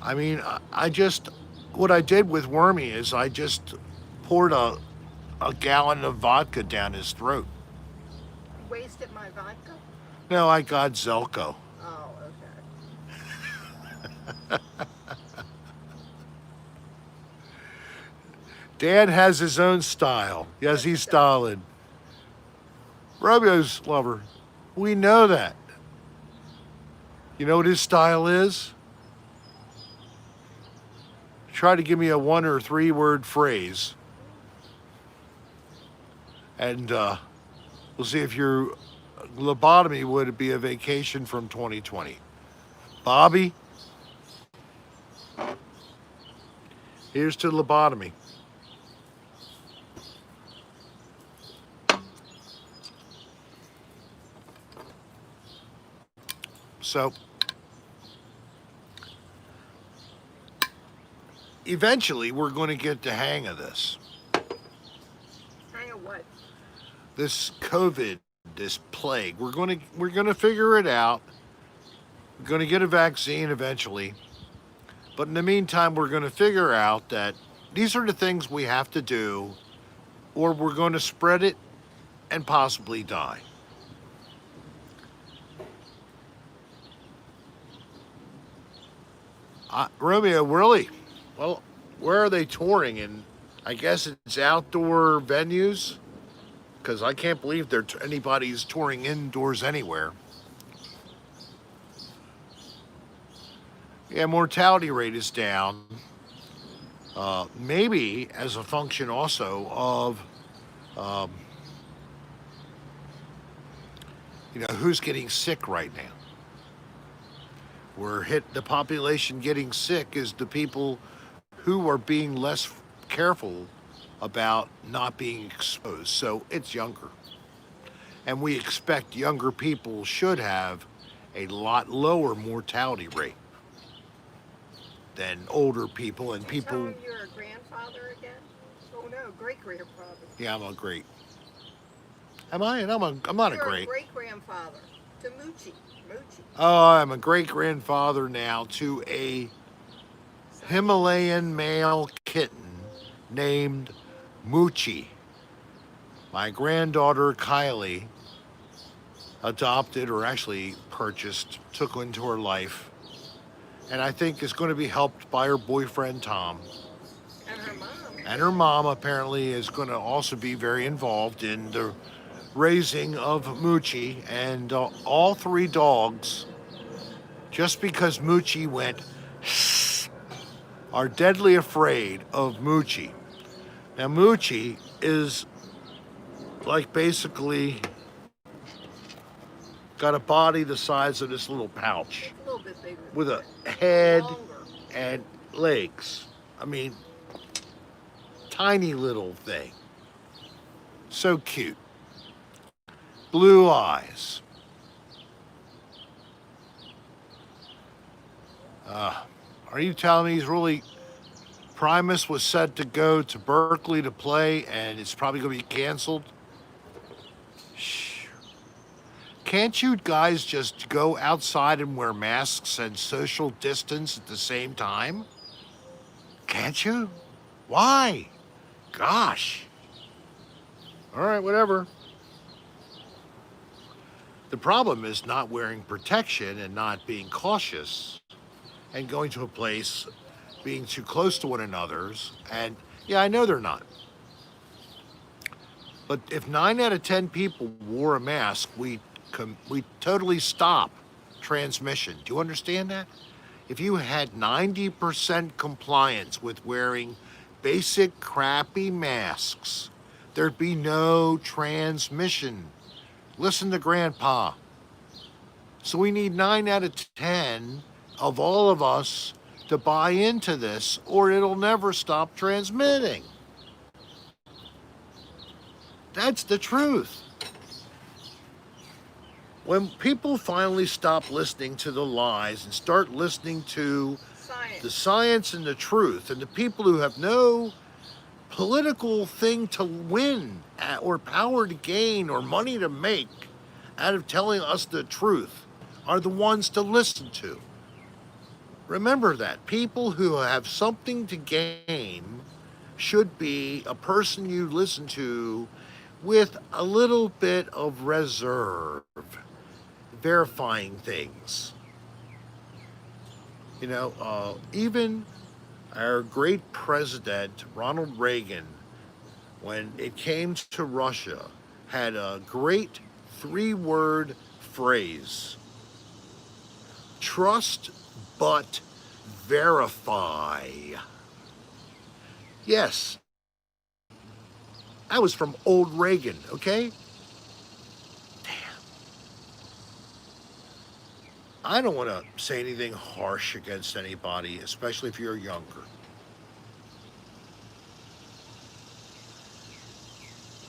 I mean, I just, what I did with Wormy is I just poured a gallon of vodka down his throat. Wasted my vodka? No, I got Zelko. Oh, okay. Dan has his own style. Yes, he's styling. Romeo's lover. We know that. You know what his style is? Try to give me a 1 or 3 word phrase. And we'll see if your lobotomy would be a vacation from 2020. Bobby, here's to lobotomy. So eventually we're going to get the hang of this. Hang on what? This COVID, this plague. We're going to figure it out. We're going to get a vaccine eventually. But in the meantime, we're going to figure out that these are the things we have to do, or we're going to spread it and possibly die. Romeo, really? Well, where are they touring? And I guess it's outdoor venues, because I can't believe anybody's touring indoors anywhere. Yeah, mortality rate is down. Maybe as a function also of, um, who's getting sick right now. The population getting sick is the people who are being less careful about not being exposed. So it's younger. And we expect younger people should have a lot lower mortality rate than older people and people. Tell him you're a grandfather again? Oh no, great grandfather. Yeah, I'm a great. Am I? And I'm not You're a great. great grandfather to Moochie. Oh, I'm a great grandfather now to a Himalayan male kitten named Moochie. My granddaughter Kylie adopted, or actually purchased, took into her life, and I think is going to be helped by her boyfriend Tom. And her mom. And her mom apparently is going to also be very involved in the raising of Moochie, and all three dogs, just because Moochie went, are deadly afraid of Moochie. Now Moochie is like basically got a body the size of this little pouch, A little bit bigger. with a head Longer. and legs. I mean, tiny little thing. So cute. Blue eyes. Are you telling me he's really... Primus was set to go to Berkeley to play, and it's probably going to be canceled? Shh. Can't you guys just go outside and wear masks and social distance at the same time? Can't you? Why? Gosh. All right, whatever. The problem is not wearing protection and not being cautious and going to a place, being too close to one another's. And yeah, I know they're not. But if 9 out of 10 people wore a mask, we totally stop transmission. Do you understand that? If you had 90% compliance with wearing basic crappy masks, there'd be no transmission. Listen to Grandpa. So we need 9 out of 10 of all of us to buy into this, or it'll never stop transmitting. That's the truth. When people finally stop listening to the lies and start listening to the science and the truth, and the people who have no political thing to win or power to gain or money to make out of telling us the truth, are the ones to listen to. Remember that. People who have something to gain should be a person you listen to with a little bit of reserve, verifying things. Even our great president, Ronald Reagan, when it came to Russia, had a great 3-word phrase: trust but verify. Yes, that was from old Reagan, okay? Damn. I don't want to say anything harsh against anybody, especially if you're younger.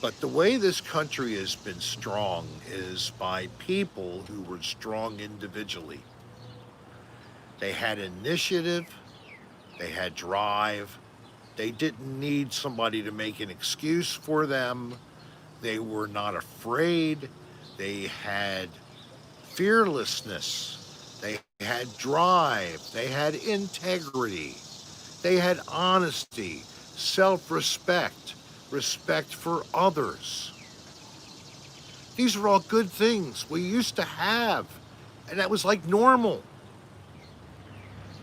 But the way this country has been strong is by people who were strong individually. They had initiative, they had drive, they didn't need somebody to make an excuse for them, they were not afraid, they had fearlessness, they had drive, they had integrity, they had honesty, self respect, respect for others. These are all good things we used to have, and that was like normal.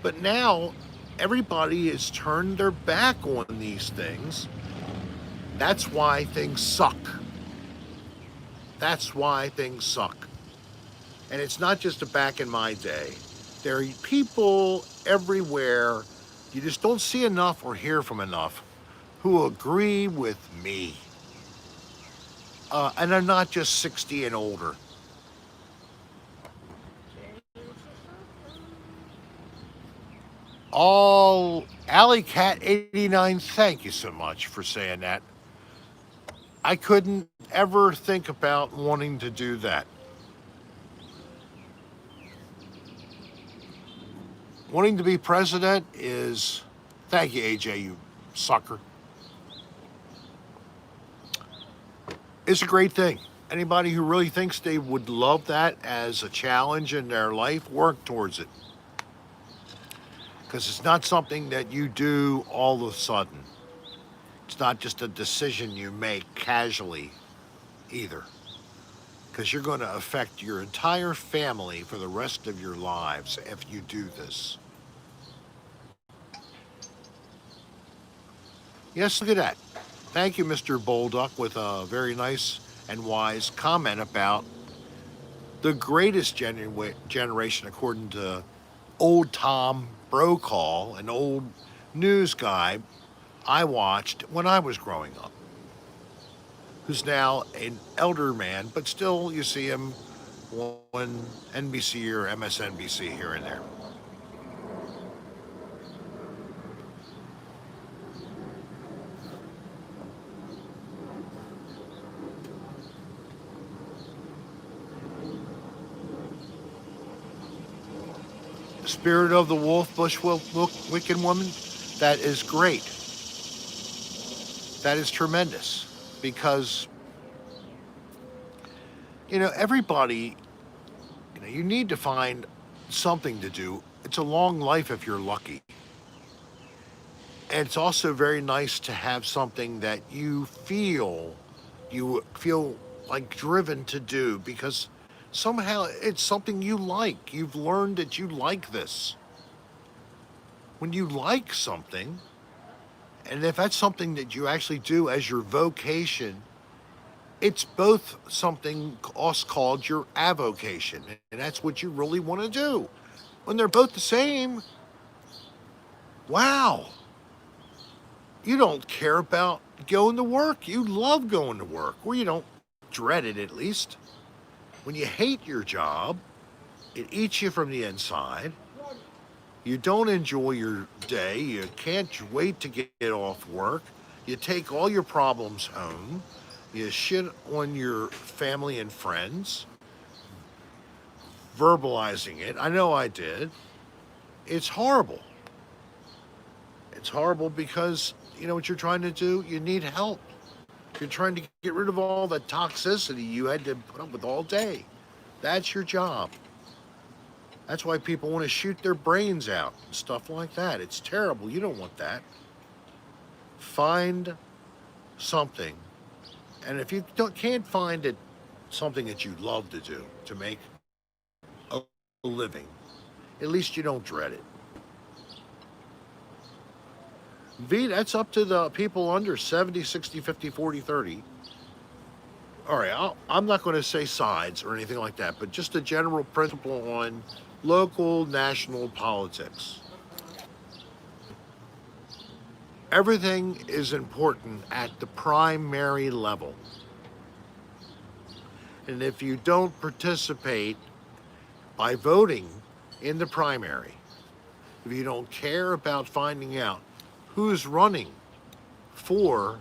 But now everybody has turned their back on these things. That's why things suck. That's why things suck. And it's not just a back in my day. There are people everywhere, you just don't see enough or hear from enough, who agree with me. And they're not just 60 and older. All Alley Cat 89, thank you so much for saying that. I couldn't ever think about wanting to do that. Wanting to be president is, thank you, AJ, you sucker, it's a great thing. Anybody who really thinks they would love that as a challenge in their life, work towards it. Because it's not something that you do all of a sudden. It's not just a decision you make casually either. Because you're going to affect your entire family for the rest of your lives if you do this. Yes, look at that. Thank you, Mr. Bolduck, with a very nice and wise comment about the greatest generation, according to old Tom Brokaw, an old news guy I watched when I was growing up, who's now an elder man, but still you see him on NBC or MSNBC here and there. Spirit of the Wolf, Wicked Woman, that is great. That is tremendous because, everybody, you need to find something to do. It's a long life if you're lucky. And it's also very nice to have something that you feel like driven to do because somehow it's something you like. You've learned that you like this. When you like something, and if that's something that you actually do as your vocation, it's both something else called your avocation, and that's what you really want to do. When they're both the same, wow, you don't care about going to work. You love going to work, or you don't dread it at least. When you hate your job, it eats you from the inside. You don't enjoy your day. You can't wait to get off work. You take all your problems home. You shit on your family and friends, verbalizing it. I know I did. It's horrible. It's horrible because you know what you're trying to do? You need help. You're trying to get rid of all the toxicity you had to put up with all day. That's your job. That's why people want to shoot their brains out and stuff like that. It's terrible. You don't want that. Find something. And if you can't find it, something that you love to do to make a living, at least you don't dread it. V, that's up to the people under 70, 60, 50, 40, 30. All right, I'm not going to say sides or anything like that, but just a general principle on local, national politics. Everything is important at the primary level. And if you don't participate by voting in the primary, if you don't care about finding out who's running for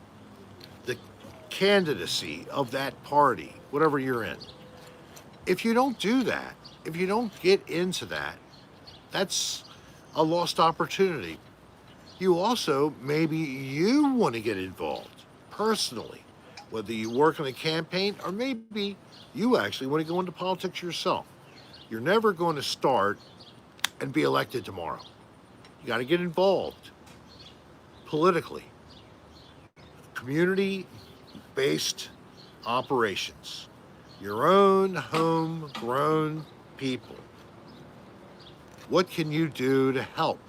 the candidacy of that party, whatever you're in. If you don't do that, if you don't get into that, that's a lost opportunity. You also, maybe you want to get involved personally, whether you work in a campaign or maybe you actually want to go into politics yourself. You're never going to start and be elected tomorrow. You got to get involved politically. Community based operations. Your own homegrown people. What can you do to help?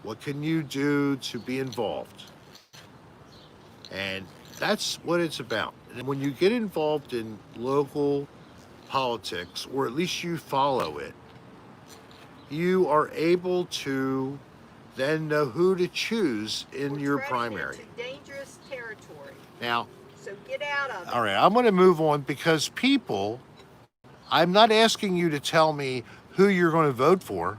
What can you do to be involved? And that's what it's about. And when you get involved in local politics, or at least you follow it, you are able to then know who to choose in your primary. Into dangerous territory. Now, so get out of it. All right, I'm going to move on because people, I'm not asking you to tell me who you're going to vote for.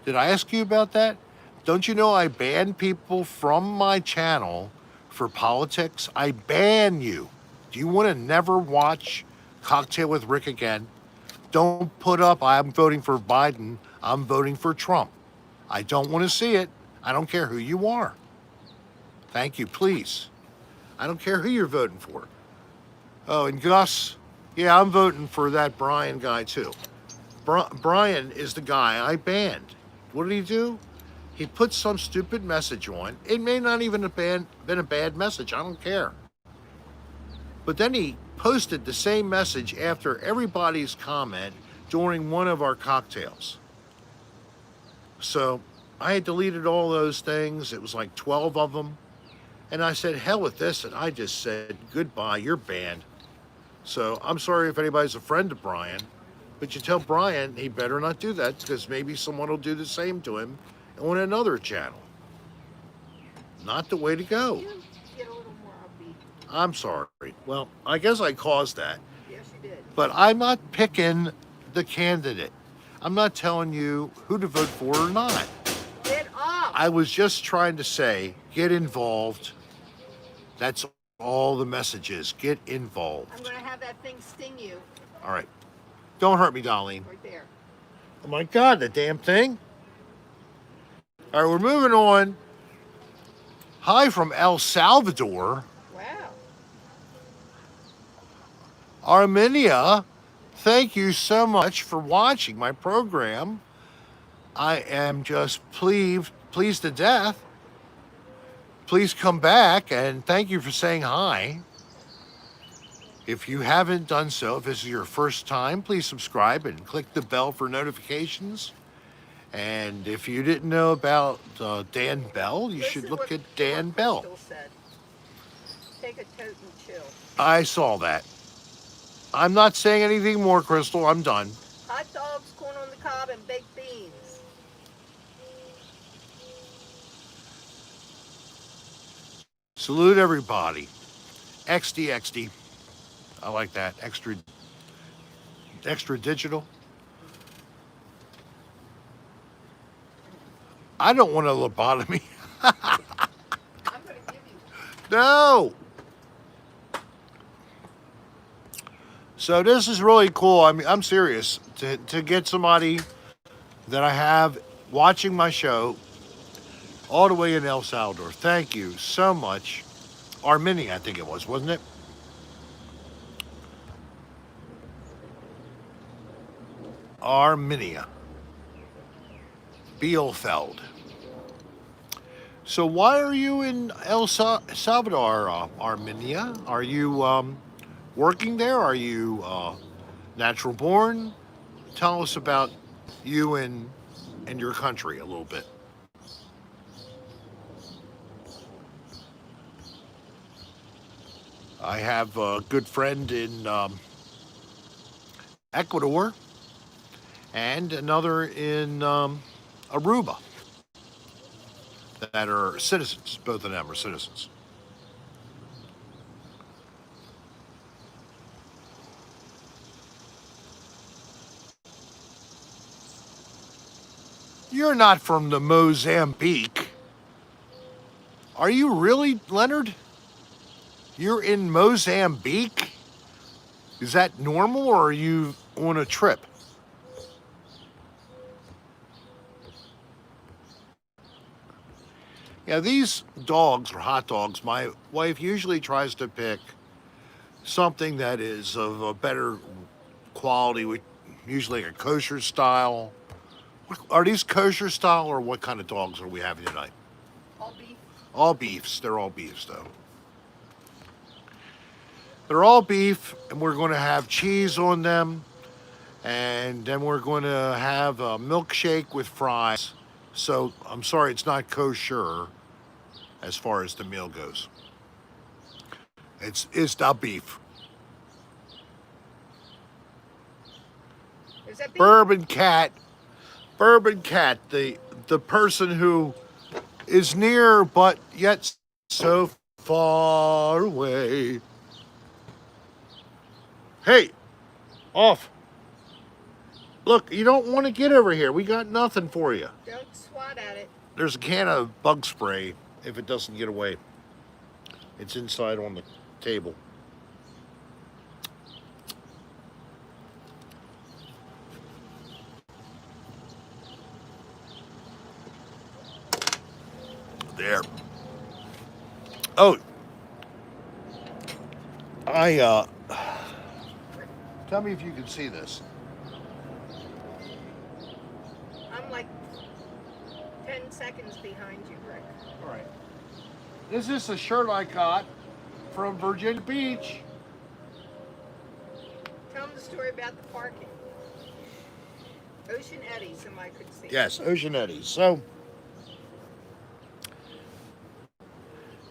Did I ask you about that? Don't you know I ban people from my channel for politics? I ban you. Do you want to never watch Cocktail with Rick again? Don't put up, I'm voting for Biden, I'm voting for Trump. I don't want to see it. I don't care who you are. Thank you, please. I don't care who you're voting for. Oh, and Gus, yeah, I'm voting for that Brian guy too. Brian is the guy I banned. What did he do? He put some stupid message on. It may not even have been a bad message. I don't care. But then he posted the same message after everybody's comment during one of our cocktails. So I had deleted all those things. It was like 12 of them. And I said, hell with this. And I just said, goodbye, you're banned. So I'm sorry if anybody's a friend of Brian, but you tell Brian he better not do that because maybe someone will do the same to him on another channel. Not the way to go. You get a little more upbeat. I'm sorry. Well, I guess I caused that. Yes, you did. But I'm not picking the candidate. I'm not telling you who to vote for or not. Get off. I was just trying to say, get involved. That's all the message is. Get involved. I'm going to have that thing sting you. All right. Don't hurt me, Dolline. Right there. Oh my God, the damn thing. All right, we're moving on. Hi from El Salvador. Wow. Armenia, thank you so much for watching my program. I am just pleased to death. Please come back and thank you for saying hi. If you haven't done so, if this is your first time, please subscribe and click the bell for notifications. And if you didn't know about Dan Bell, you should look at Dan Bell. Said. Take a tote and chill. I saw that. I'm not saying anything more, Crystal. I'm done. Hot dogs, corn on the cob, and baked beans. Salute everybody. XD. I like that. Extra digital. I don't want a lobotomy. I'm going to give you. No. So this is really cool. I mean, I'm serious. To get somebody that I have watching my show all the way in El Salvador. Thank you so much. Armenia, I think it was, wasn't it? Armenia. Bielefeld. So why are you in El Salvador, Armenia? Are you working there? Are you natural born? Tell us about you and your country a little bit. I have a good friend in Ecuador and another in Aruba that are citizens. Both of them are citizens. You're not from the Mozambique. Are you really, Leonard? You're in Mozambique? Is that normal or are you on a trip? Yeah, these dogs or hot dogs, my wife usually tries to pick something that is of a better quality, usually a kosher style. Are these kosher style or what kind of dogs are we having tonight? All beef. All beefs. They're all beefs, though. They're all beef, and we're going to have cheese on them, and then we're going to have a milkshake with fries. So I'm sorry, it's not kosher as far as the meal goes. It's the beef. Is that beef? Bourbon Cat, the person who is near but yet so far away. Hey, off. Look, you don't want to get over here. We got nothing for you. Don't swat at it. There's a can of bug spray if it doesn't get away. It's inside on the table. There. Oh, tell me if you can see this. I'm like 10 seconds behind you, Rick. All right. This is a shirt I got from Virginia Beach. Tell them the story about the parking. Ocean Eddies, somebody could see. Yes, Ocean Eddies. So,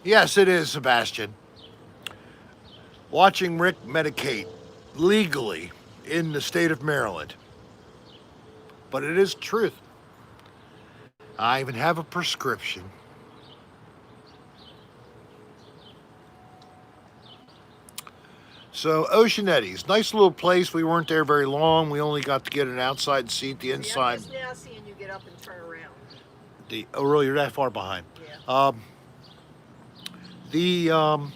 yes, it is, Sebastian. Watching Rick medicate legally in the state of Maryland. But it is truth. I even have a prescription. So, Ocean Eddies, nice little place. We weren't there very long. We only got to get an outside seat. The inside. I'm just now seeing you get up and turn around. Oh, really? You're that far behind? Yeah. The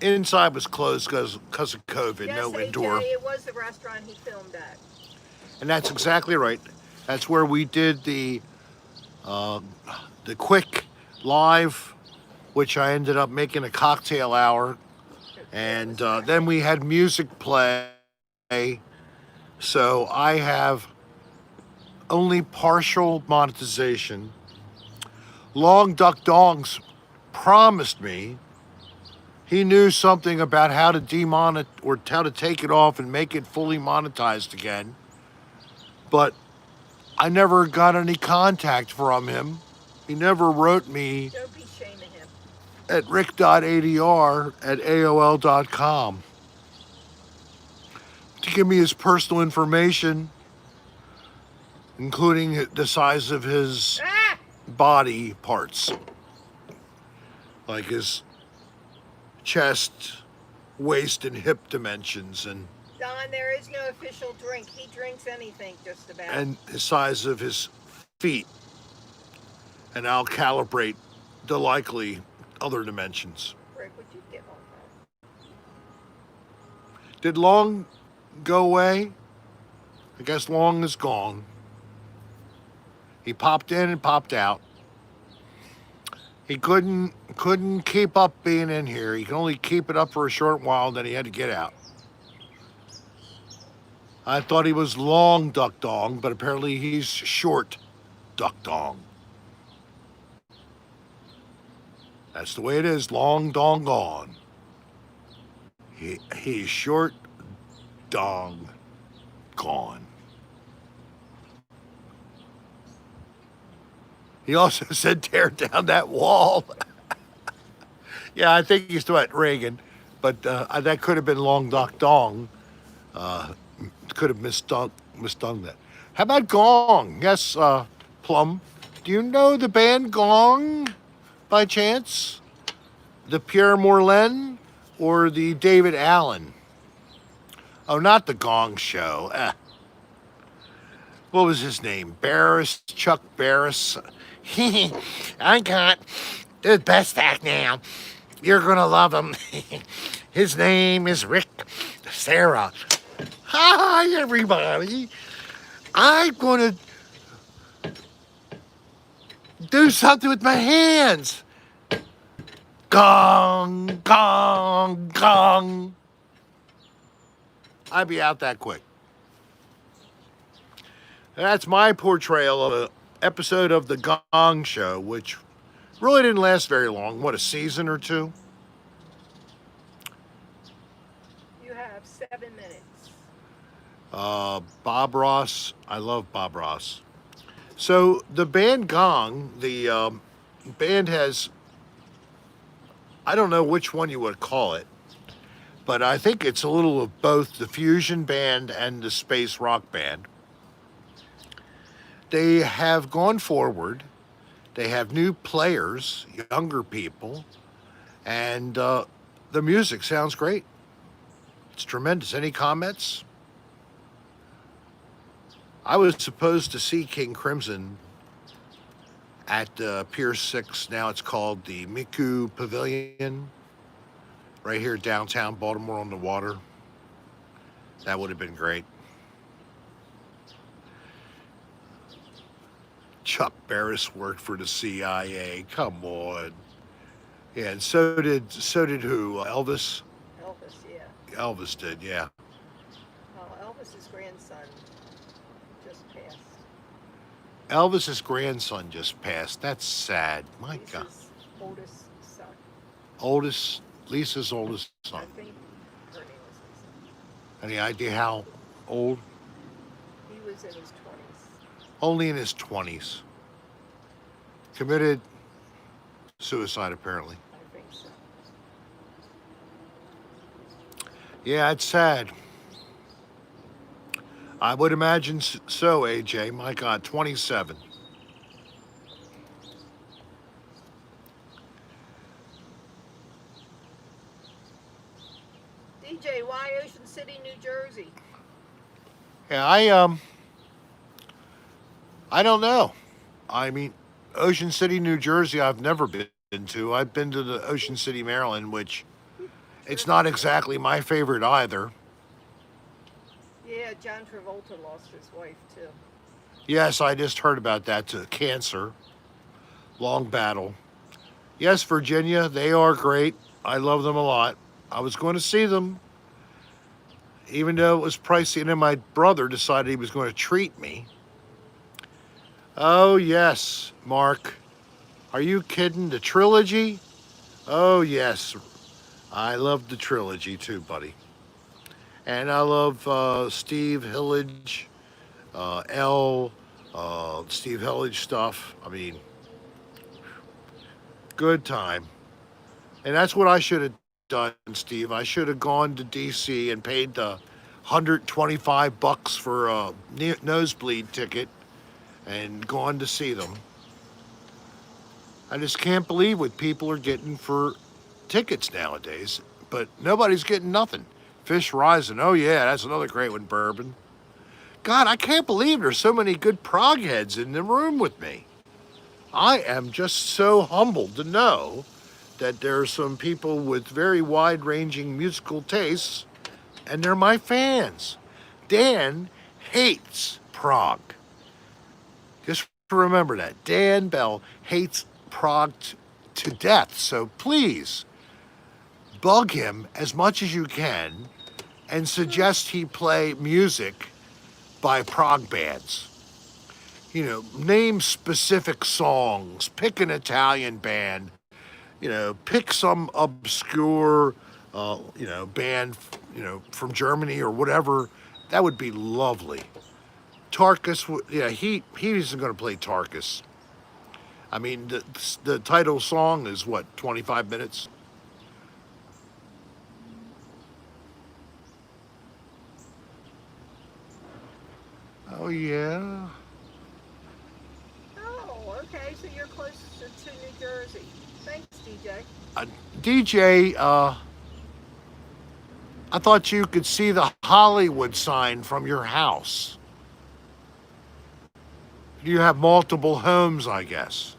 inside was closed because of COVID. Yes, No AJ, indoor. it was the restaurant he filmed at. And that's exactly right. That's where we did the quick live, which I ended up making a cocktail hour. And then we had music play. So I have only partial monetization. Long Duck Dongs promised me he knew something about how to demonet or how to take it off and make it fully monetized again. But I never got any contact from him. He never wrote me. Don't be shaming him. At rick.adr@aol.com to give me his personal information, including the size of his body parts, like his chest, waist, and hip dimensions, and Don, there is no official drink. He drinks anything, just about. and the size of his feet, and I'll calibrate the likely other dimensions. Rick, would you get on that? Did Long go away? I guess Long is gone. He popped in and popped out. He couldn't keep up being in here. He could only keep it up for a short while, then he had to get out. I thought he was Long Duck Dong, but apparently he's Short Duck Dong. That's the way it is. Long Dong gone. He's Short Dong gone. He also said tear down that wall. Yeah, I think he's talking about Reagan, but that could have been Long Duck Dong. Could have misdone that. How about Gong? Yes, Plum. Do you know the band Gong by chance? The Pierre Morlaine or the David Allen? Oh, not the Gong Show. What was his name? Barris, Chuck Barris. I got the best act now. You're gonna love him. His name is Rick Sarah. Hi, everybody. I'm gonna do something with my hands. Gong, gong, gong. I'd be out that quick. That's my portrayal of an episode of The Gong Show, which really didn't last very long. What, a season or two? You have 7 minutes. Bob Ross. I love Bob Ross. So the band Gong, the band has, I don't know which one you would call it, but I think it's a little of both the fusion band and the space rock band. They have gone forward. They have new players, younger people, and the music sounds great. It's tremendous. Any comments? I was supposed to see King Crimson at Pier 6. Now it's called the Miku Pavilion, right here downtown Baltimore on the water. That would have been great. Chuck Barris worked for the CIA. Come on. Yeah, and so did who? Elvis? Elvis, yeah. Elvis did, yeah. Well, Elvis's grandson just passed. Elvis's grandson just passed. That's sad. My God. Lisa's oldest son. Lisa's oldest I son. think her name was Lisa. Any idea how old? He was in his 20s. Only in his 20s. Committed suicide, apparently. I think so. Yeah, it's sad. I would imagine so, AJ. My God, 27. DJ, why Ocean City, New Jersey? Yeah, I don't know. I mean, Ocean City, New Jersey, I've never been to. I've been to the Ocean City, Maryland, which it's not exactly my favorite either. Yeah, John Travolta lost his wife too. Yes, I just heard about that to cancer. Long battle. Yes, Virginia, they are great. I love them a lot. I was going to see them, even though it was pricey, and then my brother decided he was going to treat me. Oh, yes, Mark. Are you kidding? The trilogy? Oh, yes. I love the trilogy too, buddy. And I love Steve Hillage, Steve Hillage stuff. I mean, good time. And that's what I should have done, Steve. I should have gone to DC and paid the $125 for a nosebleed ticket and gone to see them. I just can't believe what people are getting for tickets nowadays, but nobody's getting nothing. Fish Rising, oh yeah, that's another great one, Bourbon. God, I can't believe there's so many good prog heads in the room with me. I am just so humbled to know that there are some people with very wide-ranging musical tastes, and they're my fans. Dan hates prog. Just remember that. Dan Bell hates prog to death, so please bug him as much as you can and suggest he play music by prog bands. You know, name specific songs, pick an Italian band, you know, pick some obscure, band, from Germany or whatever. That would be lovely. Tarkus, he isn't going to play Tarkus. I mean, the title song is what, 25 minutes? Oh, yeah. Oh, okay, so you're closer to New Jersey. Thanks, DJ. DJ, I thought you could see the Hollywood sign from your house. You have multiple homes, I guess.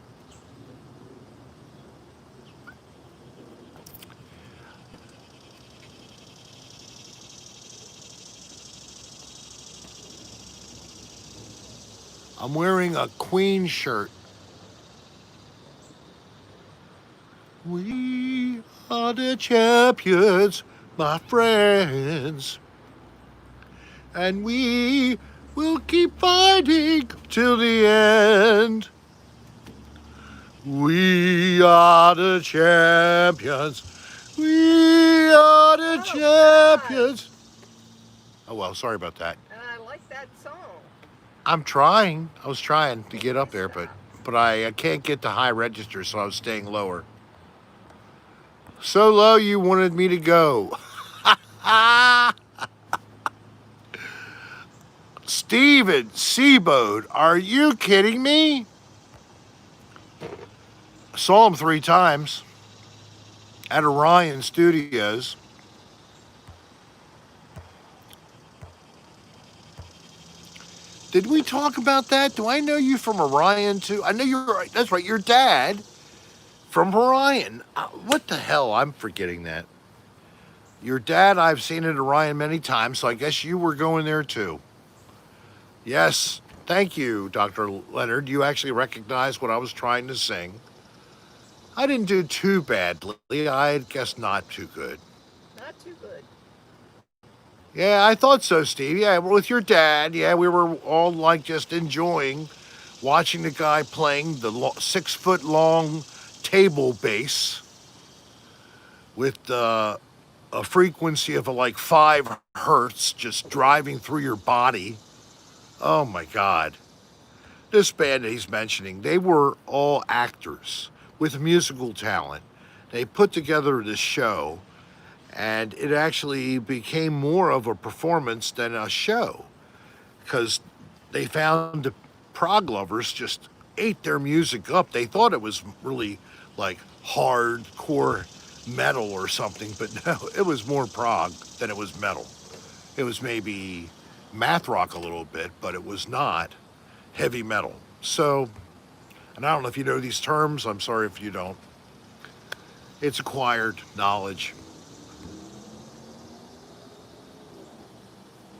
I'm wearing a Queen shirt. We are the champions, my friends. And we will keep fighting till the end. We are the champions. We are the Oh, God. champions. Oh, well, sorry about that. And I like that song. I'm trying. I was trying to get up there, Stop. but I can't get the high register, so I was staying lower. So low you wanted me to go. Ah, Steven Seabode, are you kidding me? Saw him 3 times at Orion Studios. Did we talk about that? Do I know you from Orion too? I know you're right. That's right. Your dad from Orion. What the hell? I'm forgetting that. Your dad, I've seen at Orion many times, so I guess you were going there too. Yes. Thank you, Dr. Leonard. You actually recognized what I was trying to sing. I didn't do too badly. I guess not too good. Not too good. Yeah, I thought so, Steve. Yeah, with your dad. Yeah, we were all like just enjoying watching the guy playing the 6 foot long table bass with a frequency of like 5 hertz just driving through your body. Oh my God. This band that he's mentioning, they were all actors with musical talent. They put together this show, and it actually became more of a performance than a show because they found the prog lovers just ate their music up. They thought it was really like hardcore metal or something, but no, it was more prog than it was metal. It was maybe math rock a little bit, but it was not heavy metal. So, and I don't know if you know these terms, I'm sorry if you don't. It's acquired knowledge.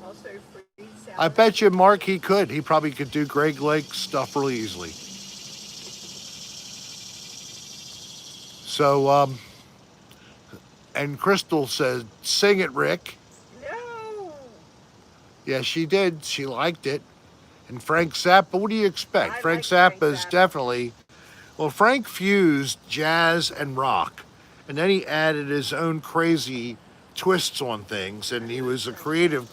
Also, free I salad. bet you, Mark, he could. He probably could do Greg Lake stuff really easily. So, and Crystal said, sing it, Rick. No. Yeah, she did. She liked it. And Frank Zappa, what do you expect? I Frank like Frank Zappa is Zappa. definitely, well, Frank fused jazz and rock. And then he added his own crazy twists on things. And he was a creative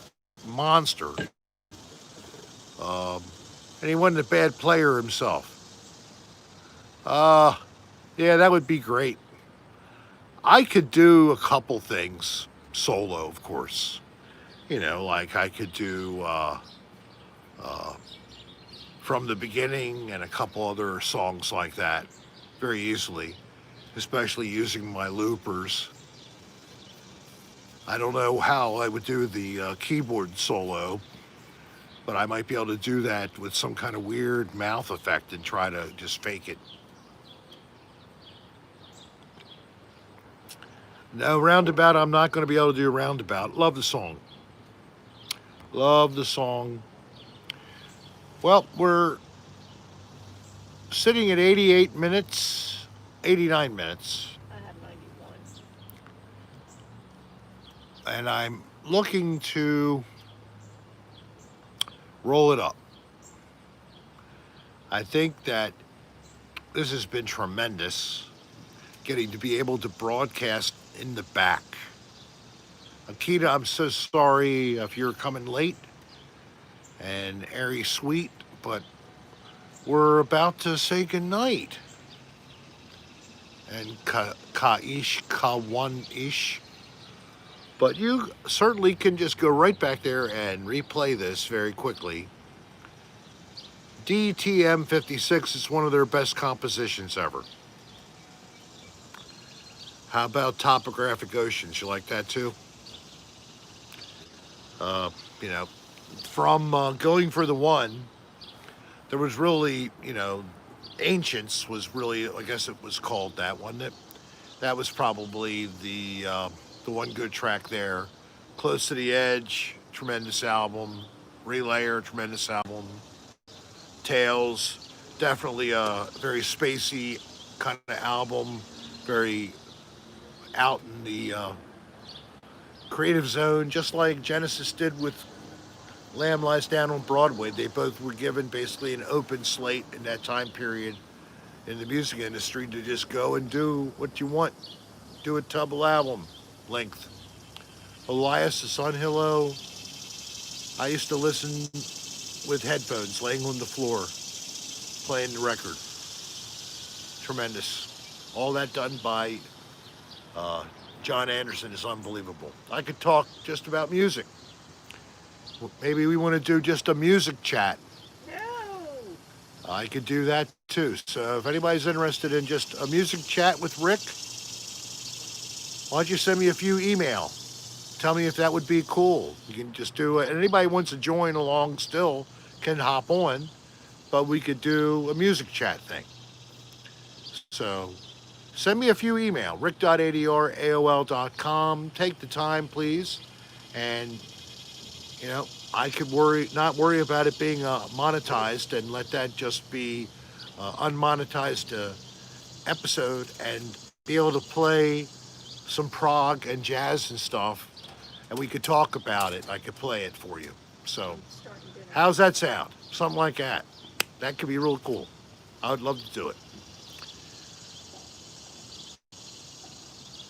monster. Um, and he wasn't a bad player himself. Uh, yeah, that would be great. I could do a couple things solo, of course. You know, like I could do uh, From the Beginning and a couple other songs like that very easily, especially using my loopers. I don't know how I would do the keyboard solo, but I might be able to do that with some kind of weird mouth effect and try to just fake it. No, Roundabout, I'm not going to be able to do Roundabout. Love the song. Love the song. Well, we're sitting at 88 minutes, 89 minutes, I have 91. and I'm looking to roll it up. I think that this has been tremendous, getting to be able to broadcast in the back. Akita, I'm so sorry if you're coming late and airy sweet, but we're about to say goodnight. And Kaish, Kawan-ish. But you certainly can just go right back there and replay this very quickly. DTM 56 is one of their best compositions ever. How about Topographic Oceans? You like that too? Uh, you know, from Going for the One, there was really, Ancients was really, I guess it was called that, wasn't it? That was probably the one good track there. Close to the Edge, tremendous album. Relayer, tremendous album. Tales, definitely a very spacey kind of album, very out in the creative zone, just like Genesis did with Lamb Lies Down on Broadway. They both were given basically an open slate in that time period in the music industry to just go and do what you want. Do a double album length. Elias, the Sun Hello. I used to listen with headphones, laying on the floor, playing the record. Tremendous. All that done by uh, John Anderson is unbelievable. I could talk just about music. Maybe we want to do just a music chat. No. I could do that too. So if anybody's interested in just a music chat with Rick, why don't you send me a few email? Tell me if that would be cool. You can just do it. And anybody wants to join along still can hop on, but we could do a music chat thing. So send me a few email, rick.adr@aol.com. Take the time, please. And, you know, I could not worry about it being monetized and let that just be unmonetized episode and be able to play some prog and jazz and stuff, and we could talk about it. I could play it for you. So how's that sound? Something like that. That could be real cool. I would love to do it.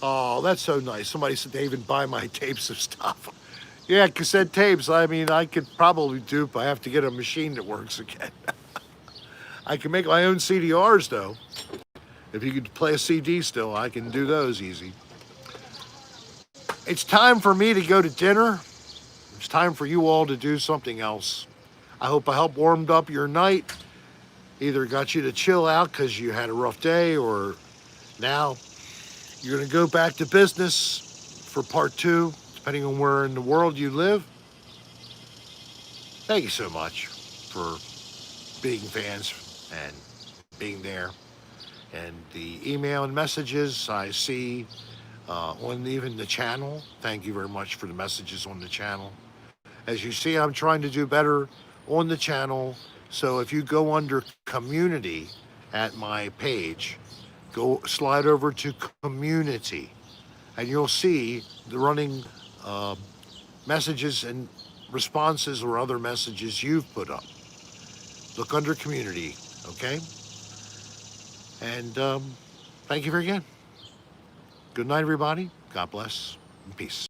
Oh, that's so nice. Somebody said they even buy my tapes of stuff. Yeah, cassette tapes. I mean, I could probably do, but I have to get a machine that works again. I can make my own CDRs, though. If you could play a CD still, I can do those easy. It's time for me to go to dinner. It's time for you all to do something else. I hope I helped warmed up your night. Either got you to chill out because you had a rough day, or now you're going to go back to business for part 2, depending on where in the world you live. Thank you so much for being fans and being there. And the email and messages I see on even the channel. Thank you very much for the messages on the channel. As you see, I'm trying to do better on the channel. So if you go under community at my page, go slide over to community, and you'll see the running messages and responses or other messages you've put up. Look under community, okay? And thank you very again. Good night, everybody. God bless and peace.